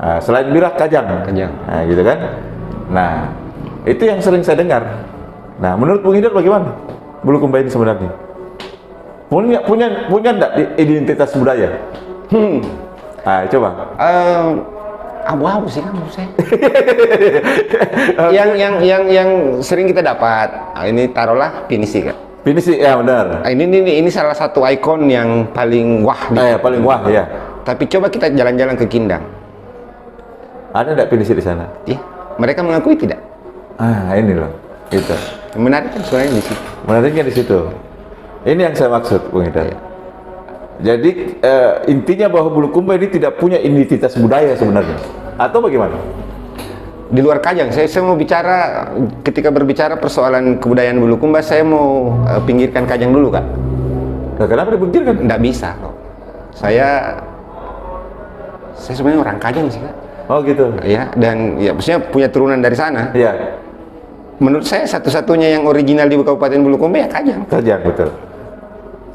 Nah, selain Bira Kajang. Nah, gitu kan. Nah, itu yang sering saya dengar. Nah, menurut Bung Indah bagaimana Bulukumba ini sebenarnya? Punya enggak identitas budaya? Nah, coba. Abu-abu sih kamu saya. yang sering kita dapat. Nah, ini taruhlah pinisi Kak. Pinisi ya benar. Ini salah satu ikon yang paling wah paling wah ya. Tapi coba kita jalan-jalan ke Kindang. Ada enggak pinisi di sana? Iya. Mereka mengakui tidak? Ini loh. Gitu. Menarik kan sebenarnya di situ. Menariknya di situ. Ini yang saya maksud, Bung Ida. Jadi intinya bahwa Bulukumba ini tidak punya identitas budaya sebenarnya, atau bagaimana? Di luar Kajang, saya mau bicara, ketika berbicara persoalan kebudayaan Bulukumba, saya mau pinggirkan Kajang dulu Kak. Nah, kenapa dipinggirkan? Nggak bisa kok. Saya sebenarnya orang Kajang sih Kak. Oh gitu. Ya, dan ya maksudnya punya turunan dari sana. Iya. Menurut saya satu-satunya yang original di Kabupaten Bulukumba ya Kajang. Kajang betul.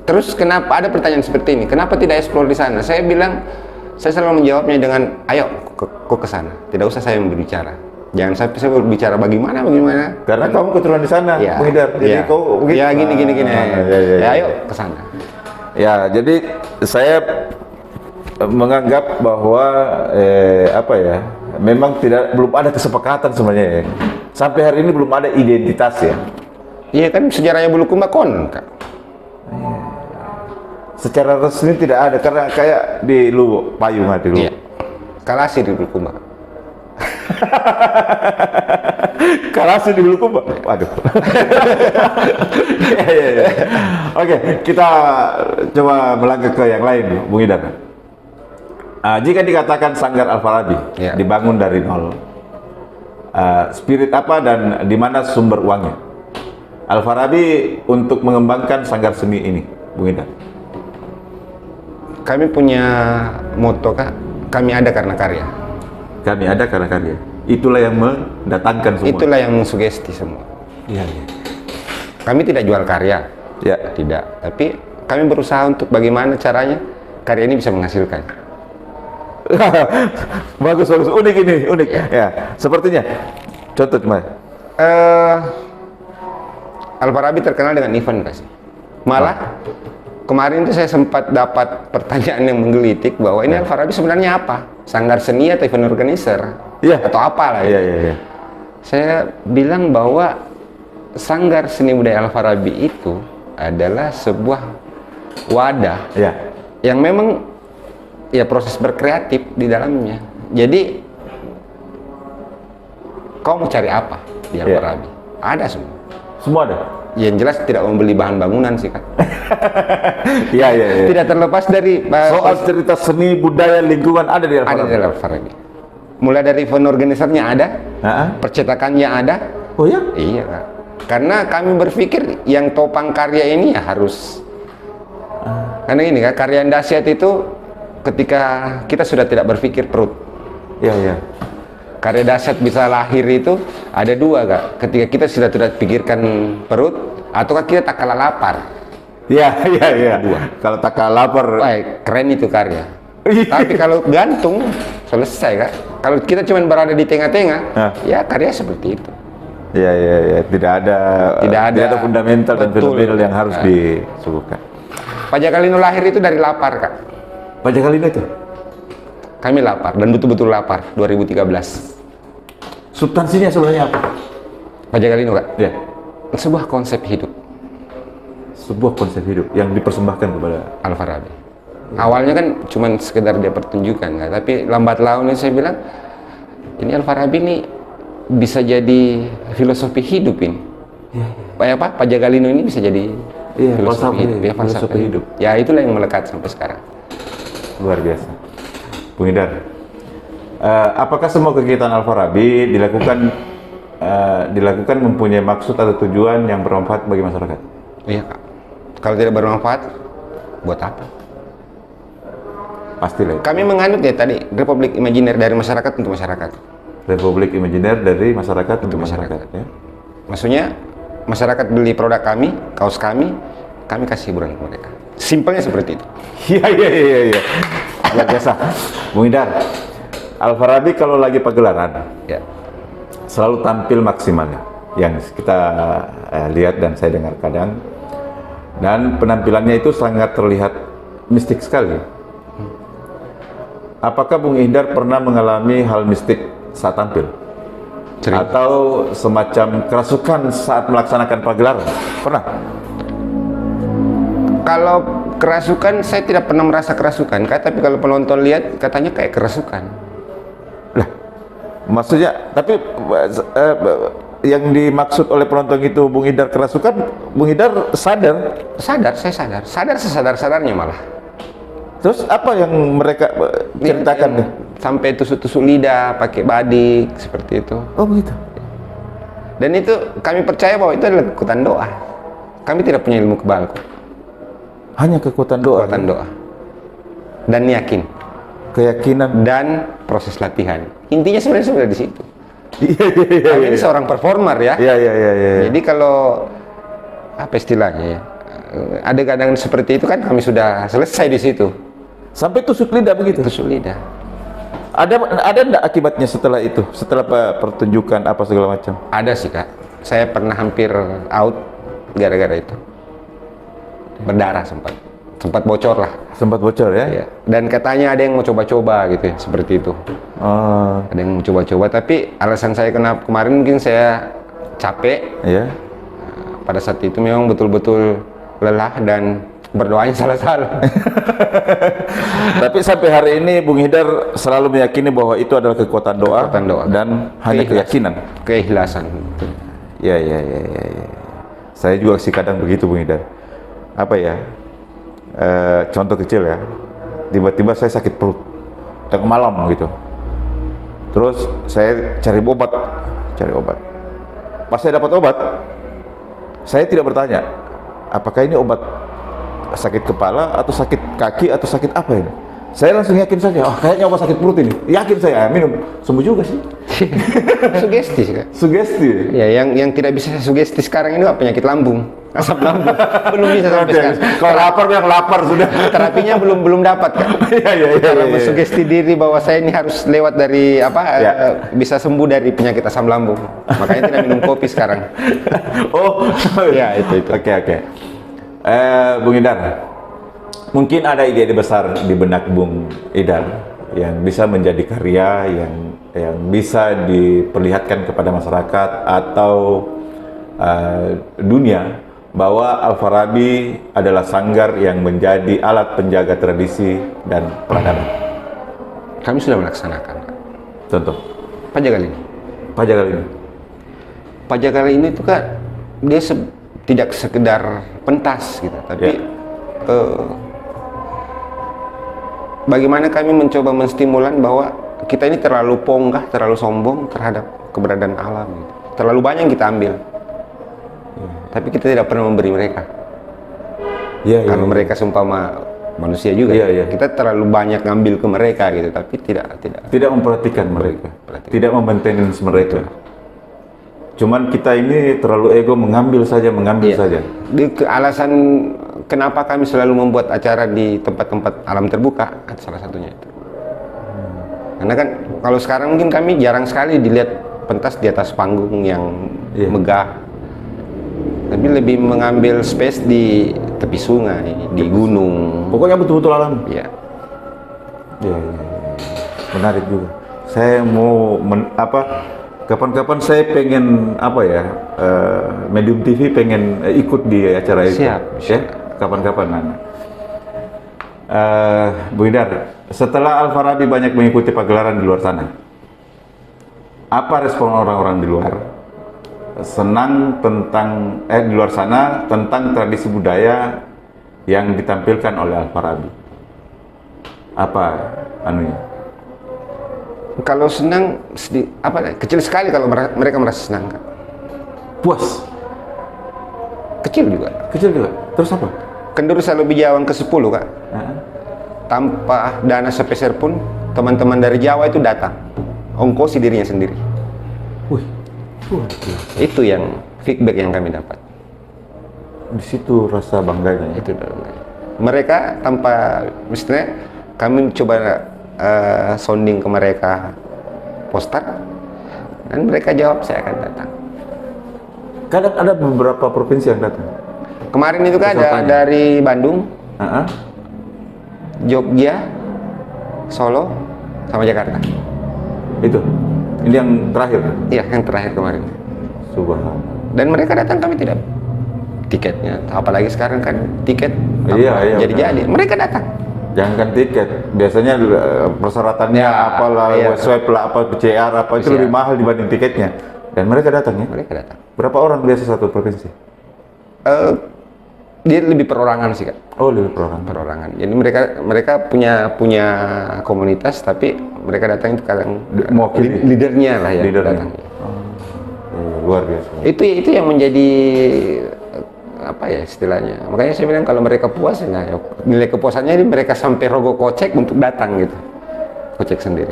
Terus kenapa ada pertanyaan seperti ini? Kenapa tidak eksplor di sana? Saya bilang, saya selalu menjawabnya dengan, ayo kok ke sana. Tidak usah saya yang berbicara. Jangan sampai saya berbicara bagaimana. Karena kamu keturunan di sana, ya, Bung Hidar. Jadi kau begitu. Ya gini. Ya. Ayo ke sana. Ya, jadi saya menganggap bahwa memang belum ada kesepakatan sebenarnya ya. Sampai hari ini belum ada identitas ya. Iya kan sejarahnya Bulukumba konon Kak. Secara resmi tidak ada karena kayak di Luwu, payung di Luwu. Iya. Kalasi di Bulukumba. Kalasi di Bulukumba. Waduh. Ya. Oke, kita coba melangkah ke yang lain, Bung Idan. Jika dikatakan Sanggar Al-Farabi dibangun dari nol, spirit apa dan di mana sumber uangnya? Al-Farabi untuk mengembangkan sanggar seni ini, Bung Idan. Kami punya moto Kak, kami ada karena karya. Kami ada karena karya. Itulah yang mendatangkan semua. Itulah yang mensugesti semua. Iya. Kami tidak jual karya. Ya. Tidak. Tapi kami berusaha untuk bagaimana caranya karya ini bisa menghasilkan. Bagus. Unik ini, unik. Ya. Sepertinya. Contoh cuma. Al-Farabi terkenal dengan event Kak. Malah kemarin itu saya sempat dapat pertanyaan yang menggelitik bahwa ini Al-Farabi sebenarnya apa? Sanggar seni atau event organizer? Atau apalah ya? Saya bilang bahwa Sanggar Seni Budaya Al-Farabi itu adalah sebuah wadah yang memang ya proses berkreatif di dalamnya. Jadi kau mau cari apa di Al-Farabi? Ada semua. Semua ada? Yang jelas tidak membeli bahan bangunan sih kan. Iya. Tidak terlepas dari Soal cerita seni budaya lingkungan ada di ada Al-Farabi. di Al-Farabi. Mulai dari event organisernya ada, percetakannya ada. Oh ya? Iya Kak. Karena kami berpikir yang topang karya ini ya harus karena ini kan karya yang dahsyat itu ketika kita sudah tidak berpikir perut. Iya. Karya dahsyat bisa lahir itu ada dua Kak. Ketika kita sudah tidak pikirkan perut ataukah kita tak kalah lapar. Iya. Kalau tak kalah lapar. Wah, keren itu karya. Tapi kalau gantung selesai Kak. Kalau kita cuma berada di tengah-tengah, ya karya seperti itu. Iya. Tidak ada fundamental dan fenomenal yang harus disuguhkan. Pak Jagalino lahir itu dari lapar Kak. Pak Jagalino itu? Kami lapar dan betul-betul lapar 2013. Substansinya sebenarnya apa? Pak Jagalino Kak? Ya. Sebuah konsep hidup. Sebuah konsep hidup yang dipersembahkan kepada Al-Farabi. Awalnya kan cuma sekedar dia pertunjukan Kak. Tapi lambat laun ini saya bilang ini Al-Farabi ini bisa jadi filosofi hidup ini. Pak Jagalino ini bisa jadi filosofi hidup. Falsafah hidup. Ya itulah yang melekat sampai sekarang. Luar biasa. Bung Idhar, apakah semua kegiatan Al-Farabi dilakukan mempunyai maksud atau tujuan yang bermanfaat bagi masyarakat? Iya Kak. Kalau tidak bermanfaat, buat apa? Pastilah. Kami menganut ya tadi Republik Imajiner dari masyarakat untuk masyarakat. Republik Imajiner dari masyarakat untuk masyarakat. Ya? Maksudnya masyarakat beli produk kami, kaos kami kasih hiburan ke mereka. Simpelnya seperti itu. Iya. Luar biasa. Bung Idhar, Al-Farabi kalau lagi pagelaran, selalu tampil maksimal yang kita lihat dan saya dengar kadang. Dan penampilannya itu sangat terlihat mistik sekali. Apakah Bung Idhar pernah mengalami hal mistik saat tampil? Atau semacam kerasukan saat melaksanakan pagelaran? Pernah? Kalau kerasukan, saya tidak pernah merasa kerasukan, Kak. Tapi kalau penonton lihat, katanya kayak kerasukan. Lah, maksudnya, tapi yang dimaksud oleh penonton itu Bung Idhar kerasukan, Bung Idhar sadar? Saya sadar. Sadar sesadar-sadarnya malah. Terus apa yang mereka ceritakan? Sampai tusuk-tusuk lidah, pakai badik, seperti itu. Oh begitu? Dan itu kami percaya bahwa itu adalah kekuatan doa. Kami tidak punya ilmu kebal. Hanya kekuatan doa? Kekuatan doa. Dan yakin. Keyakinan? Dan proses latihan. Intinya sebenarnya sudah di situ. Iya. Kami ini seorang performer ya. Iya. Jadi kalau, apa istilahnya ya, ada kadang seperti itu kan kami sudah selesai di situ. Sampai tusuk lidah begitu? Tusuk lidah. Ada enggak akibatnya setelah itu? Setelah pertunjukan apa segala macam? Ada sih Kak. Saya pernah hampir out gara-gara itu. Berdarah sempat bocor lah. Sempat bocor ya? Iya. Dan katanya ada yang mau coba-coba gitu ya, seperti itu. Ada yang mau coba-coba, tapi alasan saya kenapa kemarin mungkin saya capek. Iya. Pada saat itu memang betul-betul lelah dan berdoanya salah-salah. Tapi sampai hari ini Bung Idhar selalu meyakini bahwa itu adalah kekuatan doa, dan hanya keyakinan. Keikhlasan. Iya. Saya juga sih kadang begitu Bung Idhar. Apa ya? Contoh kecil ya. Tiba-tiba saya sakit perut tengah malam gitu. Terus saya cari obat. Pas saya dapat obat, saya tidak bertanya, apakah ini obat sakit kepala atau sakit kaki atau sakit apa ini? Saya langsung yakin saja, kayaknya obat sakit perut ini. Yakin saya, minum. Sembuh juga sih. Sugesti Kak. Sugesti? Ya, yang tidak bisa sugesti sekarang ini penyakit lambung. Asap lambung. Belum bisa sampai sekarang. Kalau lapar, yang lapar sudah. Terapinya belum dapat Kak. Iya. Cara mensugesti diri bahwa saya ini harus lewat dari bisa sembuh dari penyakit asam lambung. Makanya tidak minum kopi sekarang. Oh, ya itu. Oke. Bung Idar, mungkin ada ide-ide besar di benak Bung Idar yang bisa menjadi karya yang bisa diperlihatkan kepada masyarakat atau dunia bahwa Al-Farabi adalah sanggar yang menjadi alat penjaga tradisi dan peradaban. Kami sudah melaksanakan. Contoh, Pajagalini. Pajagalini. Pajagalini itu kan dia tidak sekedar pentas gitu, tapi bagaimana kami mencoba menstimulan bahwa kita ini terlalu ponggah, terlalu sombong terhadap keberadaan alam gitu. Terlalu banyak yang kita ambil. Tapi kita tidak pernah memberi mereka. Kalau mereka seumpama manusia juga, kita terlalu banyak ngambil ke mereka gitu, tapi tidak memperhatikan mereka, tidak memaintenance mereka. Cuman kita ini terlalu ego, mengambil saja. Alasan kenapa kami selalu membuat acara di tempat-tempat alam terbuka, salah satunya itu. Karena kan kalau sekarang mungkin kami jarang sekali dilihat pentas di atas panggung yang megah. Tapi lebih mengambil space di tepi sungai, di gunung. Pokoknya betul-betul alam. Iya. Iya. Menarik juga. Saya mau kapan-kapan saya pengen Medium TV pengen ikut di acara itu. Siap. Ya, kapan-kapan. Bu Idar, setelah Al-Farabi banyak mengikuti pagelaran di luar sana, apa respon orang-orang di luar? Senang tentang di luar sana tentang tradisi budaya yang ditampilkan oleh Al-Farabi. Apa anunya? Kalau senang kecil sekali kalau mereka merasa senang. Puas. Kecil juga. Terus apa? Kenduri Salobi Jawa ke-10 Kak. Tanpa dana sepeser pun teman-teman dari Jawa itu datang. Ongkosi dirinya sendiri. Wih. Itu yang feedback yang kami dapat. Di situ rasa bangganya. Itu mereka tanpa, misalnya kami coba sounding ke mereka poster, dan mereka jawab saya akan datang. Kadang ada beberapa provinsi yang datang. Kemarin itu kan ada dari Bandung, Jogja, Solo, sama Jakarta. Ini yang terakhir? Iya, yang terakhir kemarin. Subhanallah. Dan mereka datang, kami tidak tiketnya, apalagi sekarang kan tiket jadi mereka datang. Jangankan tiket, biasanya persyaratannya swipe lah, PCR itu lebih mahal dibanding tiketnya. Dan mereka datang ya? Mereka datang. Berapa orang biasa satu provinsi? Dia lebih perorangan sih Kak. Oh, lebih perorangan. Jadi mereka punya komunitas, tapi mereka datang itu kadang mewakili leadernya lah ya. Datang. Luar biasa. Itu yang menjadi istilahnya. Makanya saya bilang kalau mereka puas, nilai kepuasannya ini mereka sampai rogoh kocek untuk datang gitu. Kocek sendiri.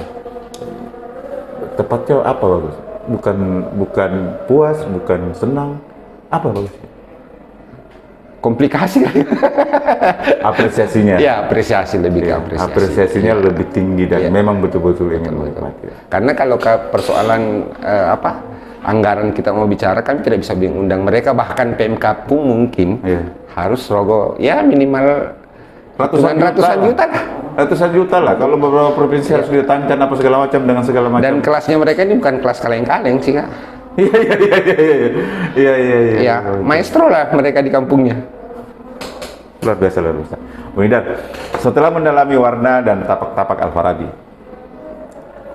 Tepatnya apa bagus? Bukan puas, bukan senang. Apa bagusnya? Komplikasi kan? Apresiasinya. Ya, apresiasi lebih ke apresiasi. Apresiasinya lebih tinggi dan memang betul-betul ingin menikmati. Karena kalau persoalan anggaran kita mau bicara, kami tidak bisa undang mereka, bahkan PMK pun mungkin harus rogo minimal ratusan juta lah. Ratusan juta lah. Kalau beberapa provinsi harus ditankan apa segala macam dengan segala macam. Dan kelasnya mereka ini bukan kelas kaleng-kaleng sih Kak. Iya, maestro lah mereka di kampungnya. Luar biasa. Bung Idar, setelah mendalami warna dan tapak-tapak Al-Farabi,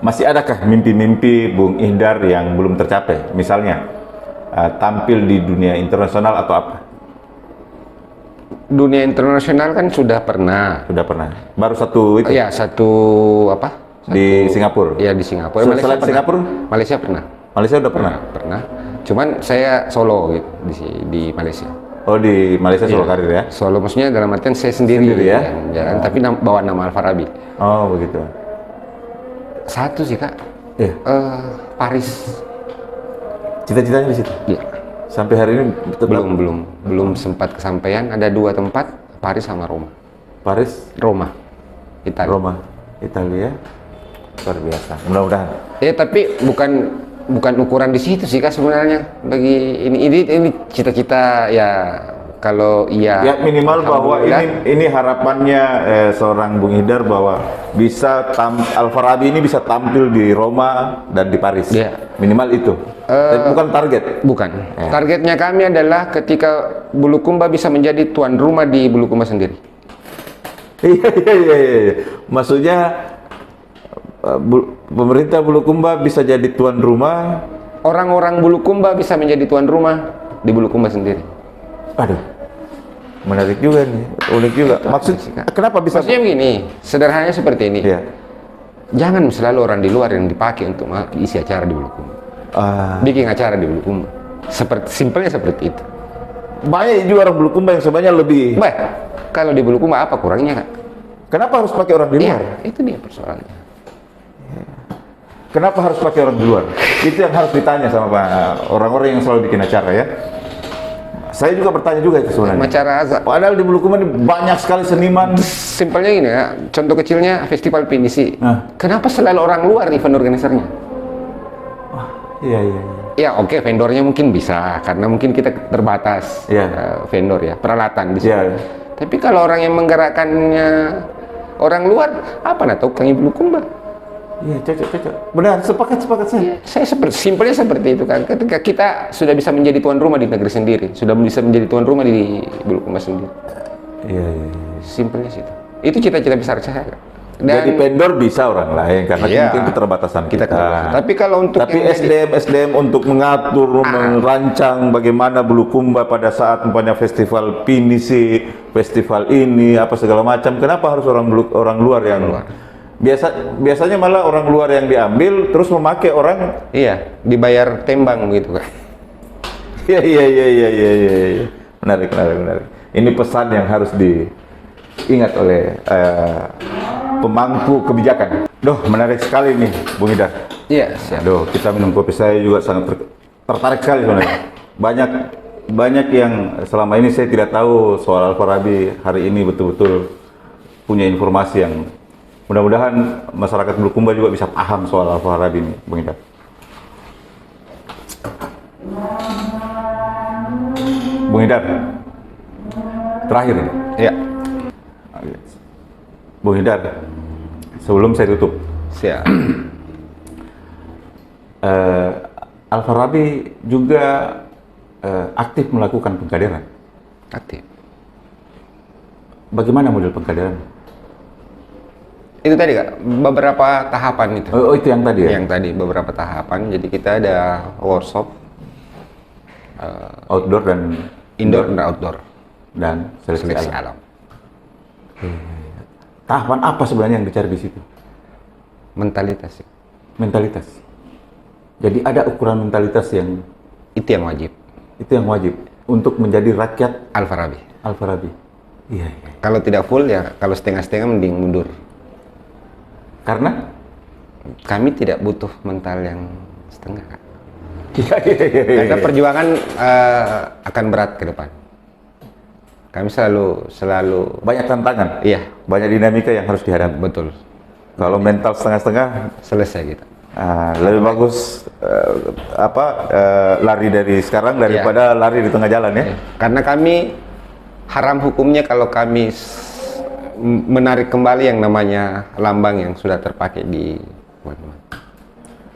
masih adakah mimpi-mimpi Bung Idar yang belum tercapai? Misalnya tampil di dunia internasional atau apa? Dunia internasional kan sudah pernah. Baru satu itu? Iya, di Singapura? Iya, di Singapura. Selain Singapura? Malaysia pernah. Malaysia udah pernah? Pernah. Cuman saya solo gitu di Malaysia. Oh, di Malaysia solo karir ya? Solo maksudnya dalam artian saya sendiri ya? Jalan, tapi bawa nama Al-Farabi. Oh, begitu. Satu sih Kak. Iya. Paris. Cita-citanya di situ? Iya. Sampai hari ini belum sempat kesampaian. Ada 2 tempat, Paris sama Roma. Roma, Italia. Luar biasa. Mudah-mudahan. Ya, tapi bukan ukuran di situ sih Kak sebenarnya. Bagi ini cita-cita ya kalau iya Ya minimal bahwa alhamdulillah. ini harapannya seorang Bung Hidar bahwa bisa Al-Farabi ini bisa tampil di Roma dan di Paris. Iya. Minimal itu. Tapi bukan target. Bukan. Targetnya kami adalah ketika Bulukumba bisa menjadi tuan rumah di Bulukumba sendiri. Iya. Maksudnya pemerintah Bulukumba bisa jadi tuan rumah. Orang-orang Bulukumba bisa menjadi tuan rumah di Bulukumba sendiri. Aduh, menarik juga nih, unik juga. Kenapa bisa? Maksudnya begini, sederhananya seperti ini. Iya. Jangan selalu orang di luar yang dipakai untuk isi acara di Bulukumba. Bikin acara di Bulukumba. Simpelnya seperti itu. Banyak juga orang Bulukumba yang sebenarnya lebih. Baik, kalau di Bulukumba apa kurangnya, Kak? Kenapa harus pakai orang di luar? Iya, itu dia persoalannya. Kenapa harus pakai orang di luar? Itu yang harus ditanya sama orang-orang yang selalu bikin acara ya. Saya juga bertanya juga itu sebenarnya. Acara azab. Padahal di Bulukumba ini banyak sekali seniman. Simpelnya gini ya, contoh kecilnya festival pinisi. Nah. Kenapa selalu orang luar event organisernya? Iya. Ya oke, vendornya mungkin bisa, karena mungkin kita terbatas vendor ya, peralatan bisa. Iya. Tapi kalau orang yang menggerakkannya orang luar, apa nak tahu kang Bulukumba? Iya, cocok. Benar, sepakat saya. Saya simpelnya seperti itu kan. Ketika kita sudah bisa menjadi tuan rumah di negeri sendiri, sudah bisa menjadi tuan rumah di Bulukumba sendiri. Iya. Simpelnya sih itu. Itu cita-cita besar saya. Jadi vendor bisa orang lain karena mungkin keterbatasan kita. Tapi kalau untuk SDM untuk mengatur, merancang bagaimana Bulukumba pada saat mempunyai festival pinisi, festival ini apa segala macam, kenapa harus orang luar yang biasanya malah orang luar yang diambil terus memakai orang dibayar tembang gitu kan. Iya. Menarik. Ini pesan yang harus diingat oleh pemangku kebijakan. Duh, menarik sekali nih, Bung Hidar. Iya, siap. Duh, kita minum kopi, saya juga sangat tertarik sekali sebenarnya. Banyak yang selama ini saya tidak tahu soal Al-Farabi. Hari ini betul-betul punya informasi yang mudah-mudahan masyarakat Bulukumba juga bisa paham soal Al-Farabi ini, Bung Hidar. Bung Hidar, terakhir ini. Iya. Bung Hidar, sebelum saya tutup, Siap. Al-Farabi juga aktif melakukan pengkaderan. Aktif. Bagaimana model pengkaderan? Itu tadi Kak, beberapa tahapan itu. Oh, itu yang tadi ya? Yang tadi, beberapa tahapan. Jadi kita ada workshop Outdoor dan indoor dan outdoor. dan seleksi alam. alam. Tahapan apa sebenarnya yang dicari di situ? Mentalitas. Mentalitas. Jadi ada ukuran mentalitas yang Itu yang wajib. untuk menjadi rakyat Al-Farabi. Al-Farabi. Iya. Kalau tidak full ya, kalau setengah-setengah mending mundur. Karena Kami tidak butuh mental yang setengah, Kak. Iya. Karena perjuangan akan berat ke depan. Kami selalu banyak tantangan. iya, Banyak dinamika yang harus dihadapi. betul. Kalau mental setengah-setengah, Selesai gitu. lebih bagus lari dari sekarang daripada lari di tengah jalan ya. Karena kami haram hukumnya kalau kami menarik kembali yang namanya lambang yang sudah terpakai di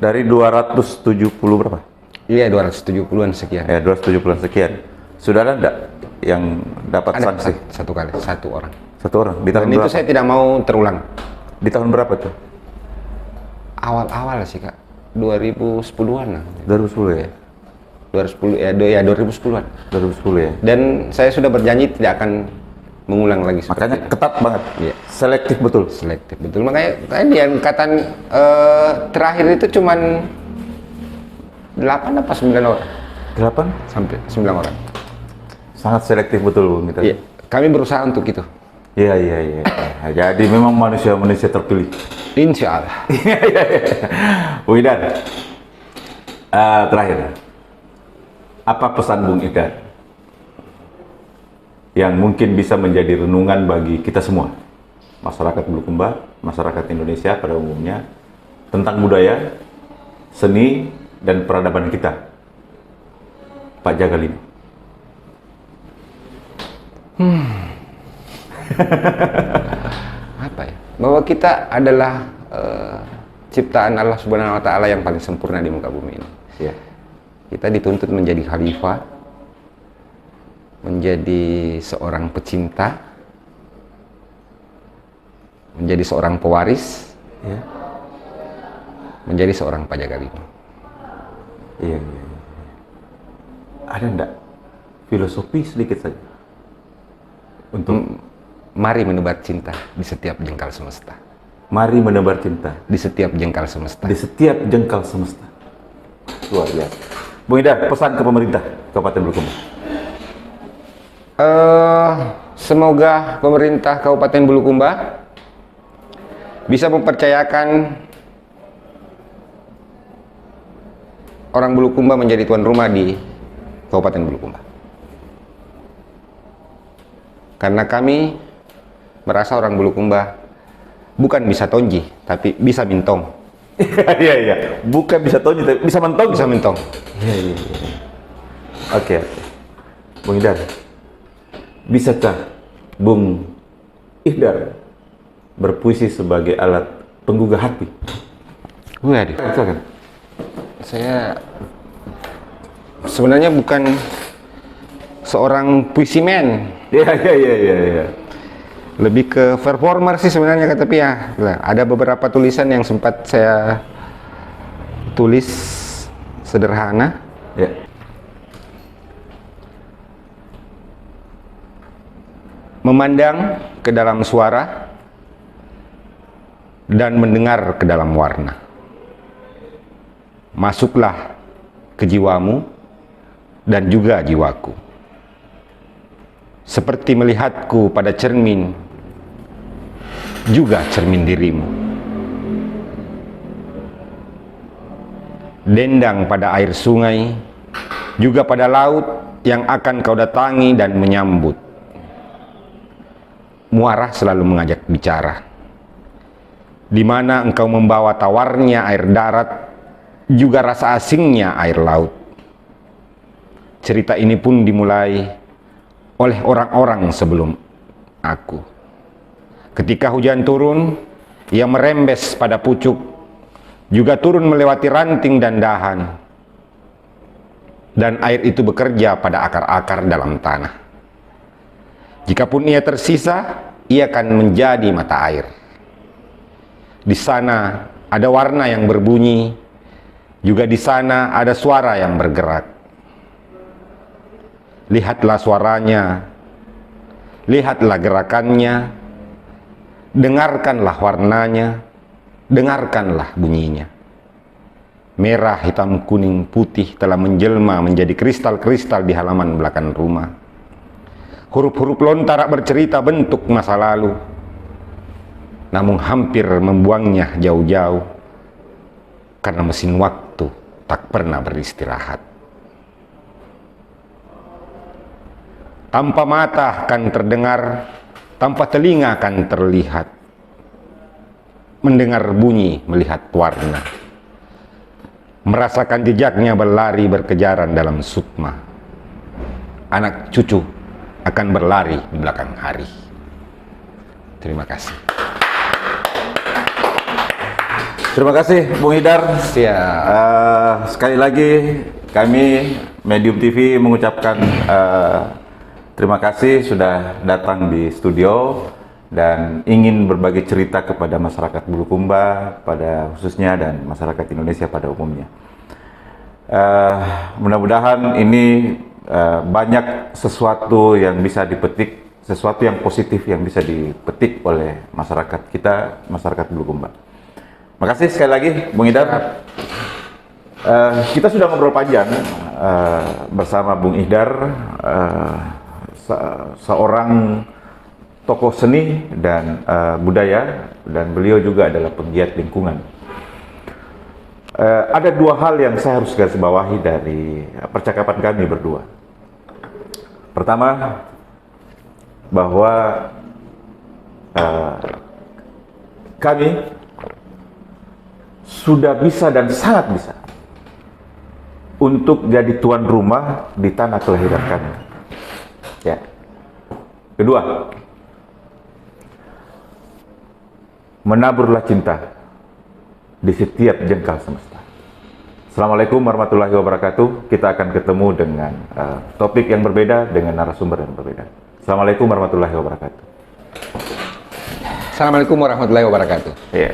Dari 270 berapa? Iya, 270-an sekian. Ya, 270 sekian. Sudah ada enggak yang dapat Ada sanksi? satu kali, satu orang. Satu orang. Di tahun Dan itu berapa? saya tidak mau terulang. Di tahun berapa tuh? Awal-awal sih Kak, 2010-an lah. 2010 ya? 2010-an. 2010 ya. Dan saya sudah berjanji tidak akan mengulang lagi. Makanya ketat banget. Iya. Selektif betul. Selektif betul. Makanya tadi angkatan terakhir itu cuman 8 apa 9 orang 8? sampai 9 orang. Sangat selektif betul Bung kita. Iya. Kami berusaha untuk itu. Iya. Jadi memang manusia terpilih. Insya Allah. Bung Hidar, terakhir, apa pesan Bung Hidar yang mungkin bisa menjadi renungan bagi kita semua, masyarakat Bulukumba, masyarakat Indonesia pada umumnya, tentang budaya, seni, dan peradaban kita, Pak Jagalino? Apa ya? Bahwa kita adalah ciptaan Allah Subhanahu wa taala yang paling sempurna di muka bumi ini. Ya. Kita dituntut menjadi khalifah, menjadi seorang pecinta, menjadi seorang pewaris, Ya. menjadi seorang penjaga bumi. Iya, iya. Ada enggak filosofi sedikit saja untuk Mari menebar cinta di setiap jengkal semesta. mari menebar cinta Di setiap jengkal semesta. di setiap jengkal semesta. Luar biasa. Bung Idar, pesan ke pemerintah Kabupaten Bulukumba. Semoga pemerintah Kabupaten Bulukumba bisa mempercayakan orang Bulukumba menjadi tuan rumah di Kabupaten Bulukumba. Karena kami merasa orang Bulukumba bukan bisa tonji, tapi bisa mintong. Iya, iya. Bukan bisa tonji, tapi bisa mentong. Bisa mintong. Iya, iya, iya. Oke, oke. Bung Idar, bisakah Bung Idar berpuisi sebagai alat penggugah hati? Waduh, Silakan. saya sebenarnya bukan seorang puisi man. Iya, iya, iya, iya, iya. Lebih ke performer sih sebenarnya, tapi ya ada beberapa tulisan yang sempat saya tulis sederhana. Ya. Memandang ke dalam suara dan mendengar ke dalam warna. Masuklah ke jiwamu dan juga jiwaku. Seperti melihatku pada cermin, juga cermin dirimu. Dendang pada air sungai, juga pada laut yang akan kau datangi dan menyambut. Muarah selalu mengajak bicara, di mana engkau membawa tawarnya air darat, juga rasa asingnya air laut. Cerita ini pun dimulai oleh orang-orang sebelum aku. Ketika hujan turun, ia merembes pada pucuk, juga turun melewati ranting dan dahan. Dan air itu bekerja pada akar-akar dalam tanah. Jikapun ia tersisa, ia akan menjadi mata air. Di sana ada warna yang berbunyi, juga di sana ada suara yang bergerak. Lihatlah suaranya, lihatlah gerakannya, dengarkanlah warnanya, dengarkanlah bunyinya. Merah, hitam, kuning, putih telah menjelma menjadi kristal-kristal di halaman belakang rumah. Huruf-huruf lontar bercerita bentuk masa lalu, namun hampir membuangnya jauh-jauh, karena mesin waktu tak pernah beristirahat. Tanpa mata kan terdengar, tanpa telinga kan terlihat. Mendengar bunyi, melihat warna. Merasakan jejaknya berlari berkejaran dalam sukma. Anak cucu akan berlari di belakang hari. Terima kasih. Terima kasih Bung Idar. Siap. Sekali lagi kami Medium TV mengucapkan terima kasih sudah datang di studio dan ingin berbagi cerita kepada masyarakat Bulukumba pada khususnya dan masyarakat Indonesia pada umumnya. Mudah-mudahan ini banyak sesuatu yang bisa dipetik, sesuatu yang positif yang bisa dipetik oleh masyarakat kita, masyarakat Bulukumba. Makasih sekali lagi Bung Idar. Kita sudah ngobrol panjang bersama Bung Idar, seorang tokoh seni dan budaya, dan beliau juga adalah penggiat lingkungan. Ada dua hal yang saya harus garis bawahi dari percakapan kami berdua. Pertama, bahwa kami sudah bisa dan sangat bisa untuk jadi tuan rumah di tanah kelahiran kami. Ya. Kedua, menaburlah cinta di setiap jengkal semesta. Assalamualaikum warahmatullahi wabarakatuh. Kita akan ketemu dengan topik yang berbeda, dengan narasumber yang berbeda. Assalamualaikum warahmatullahi wabarakatuh. Assalamualaikum warahmatullahi wabarakatuh. Iya.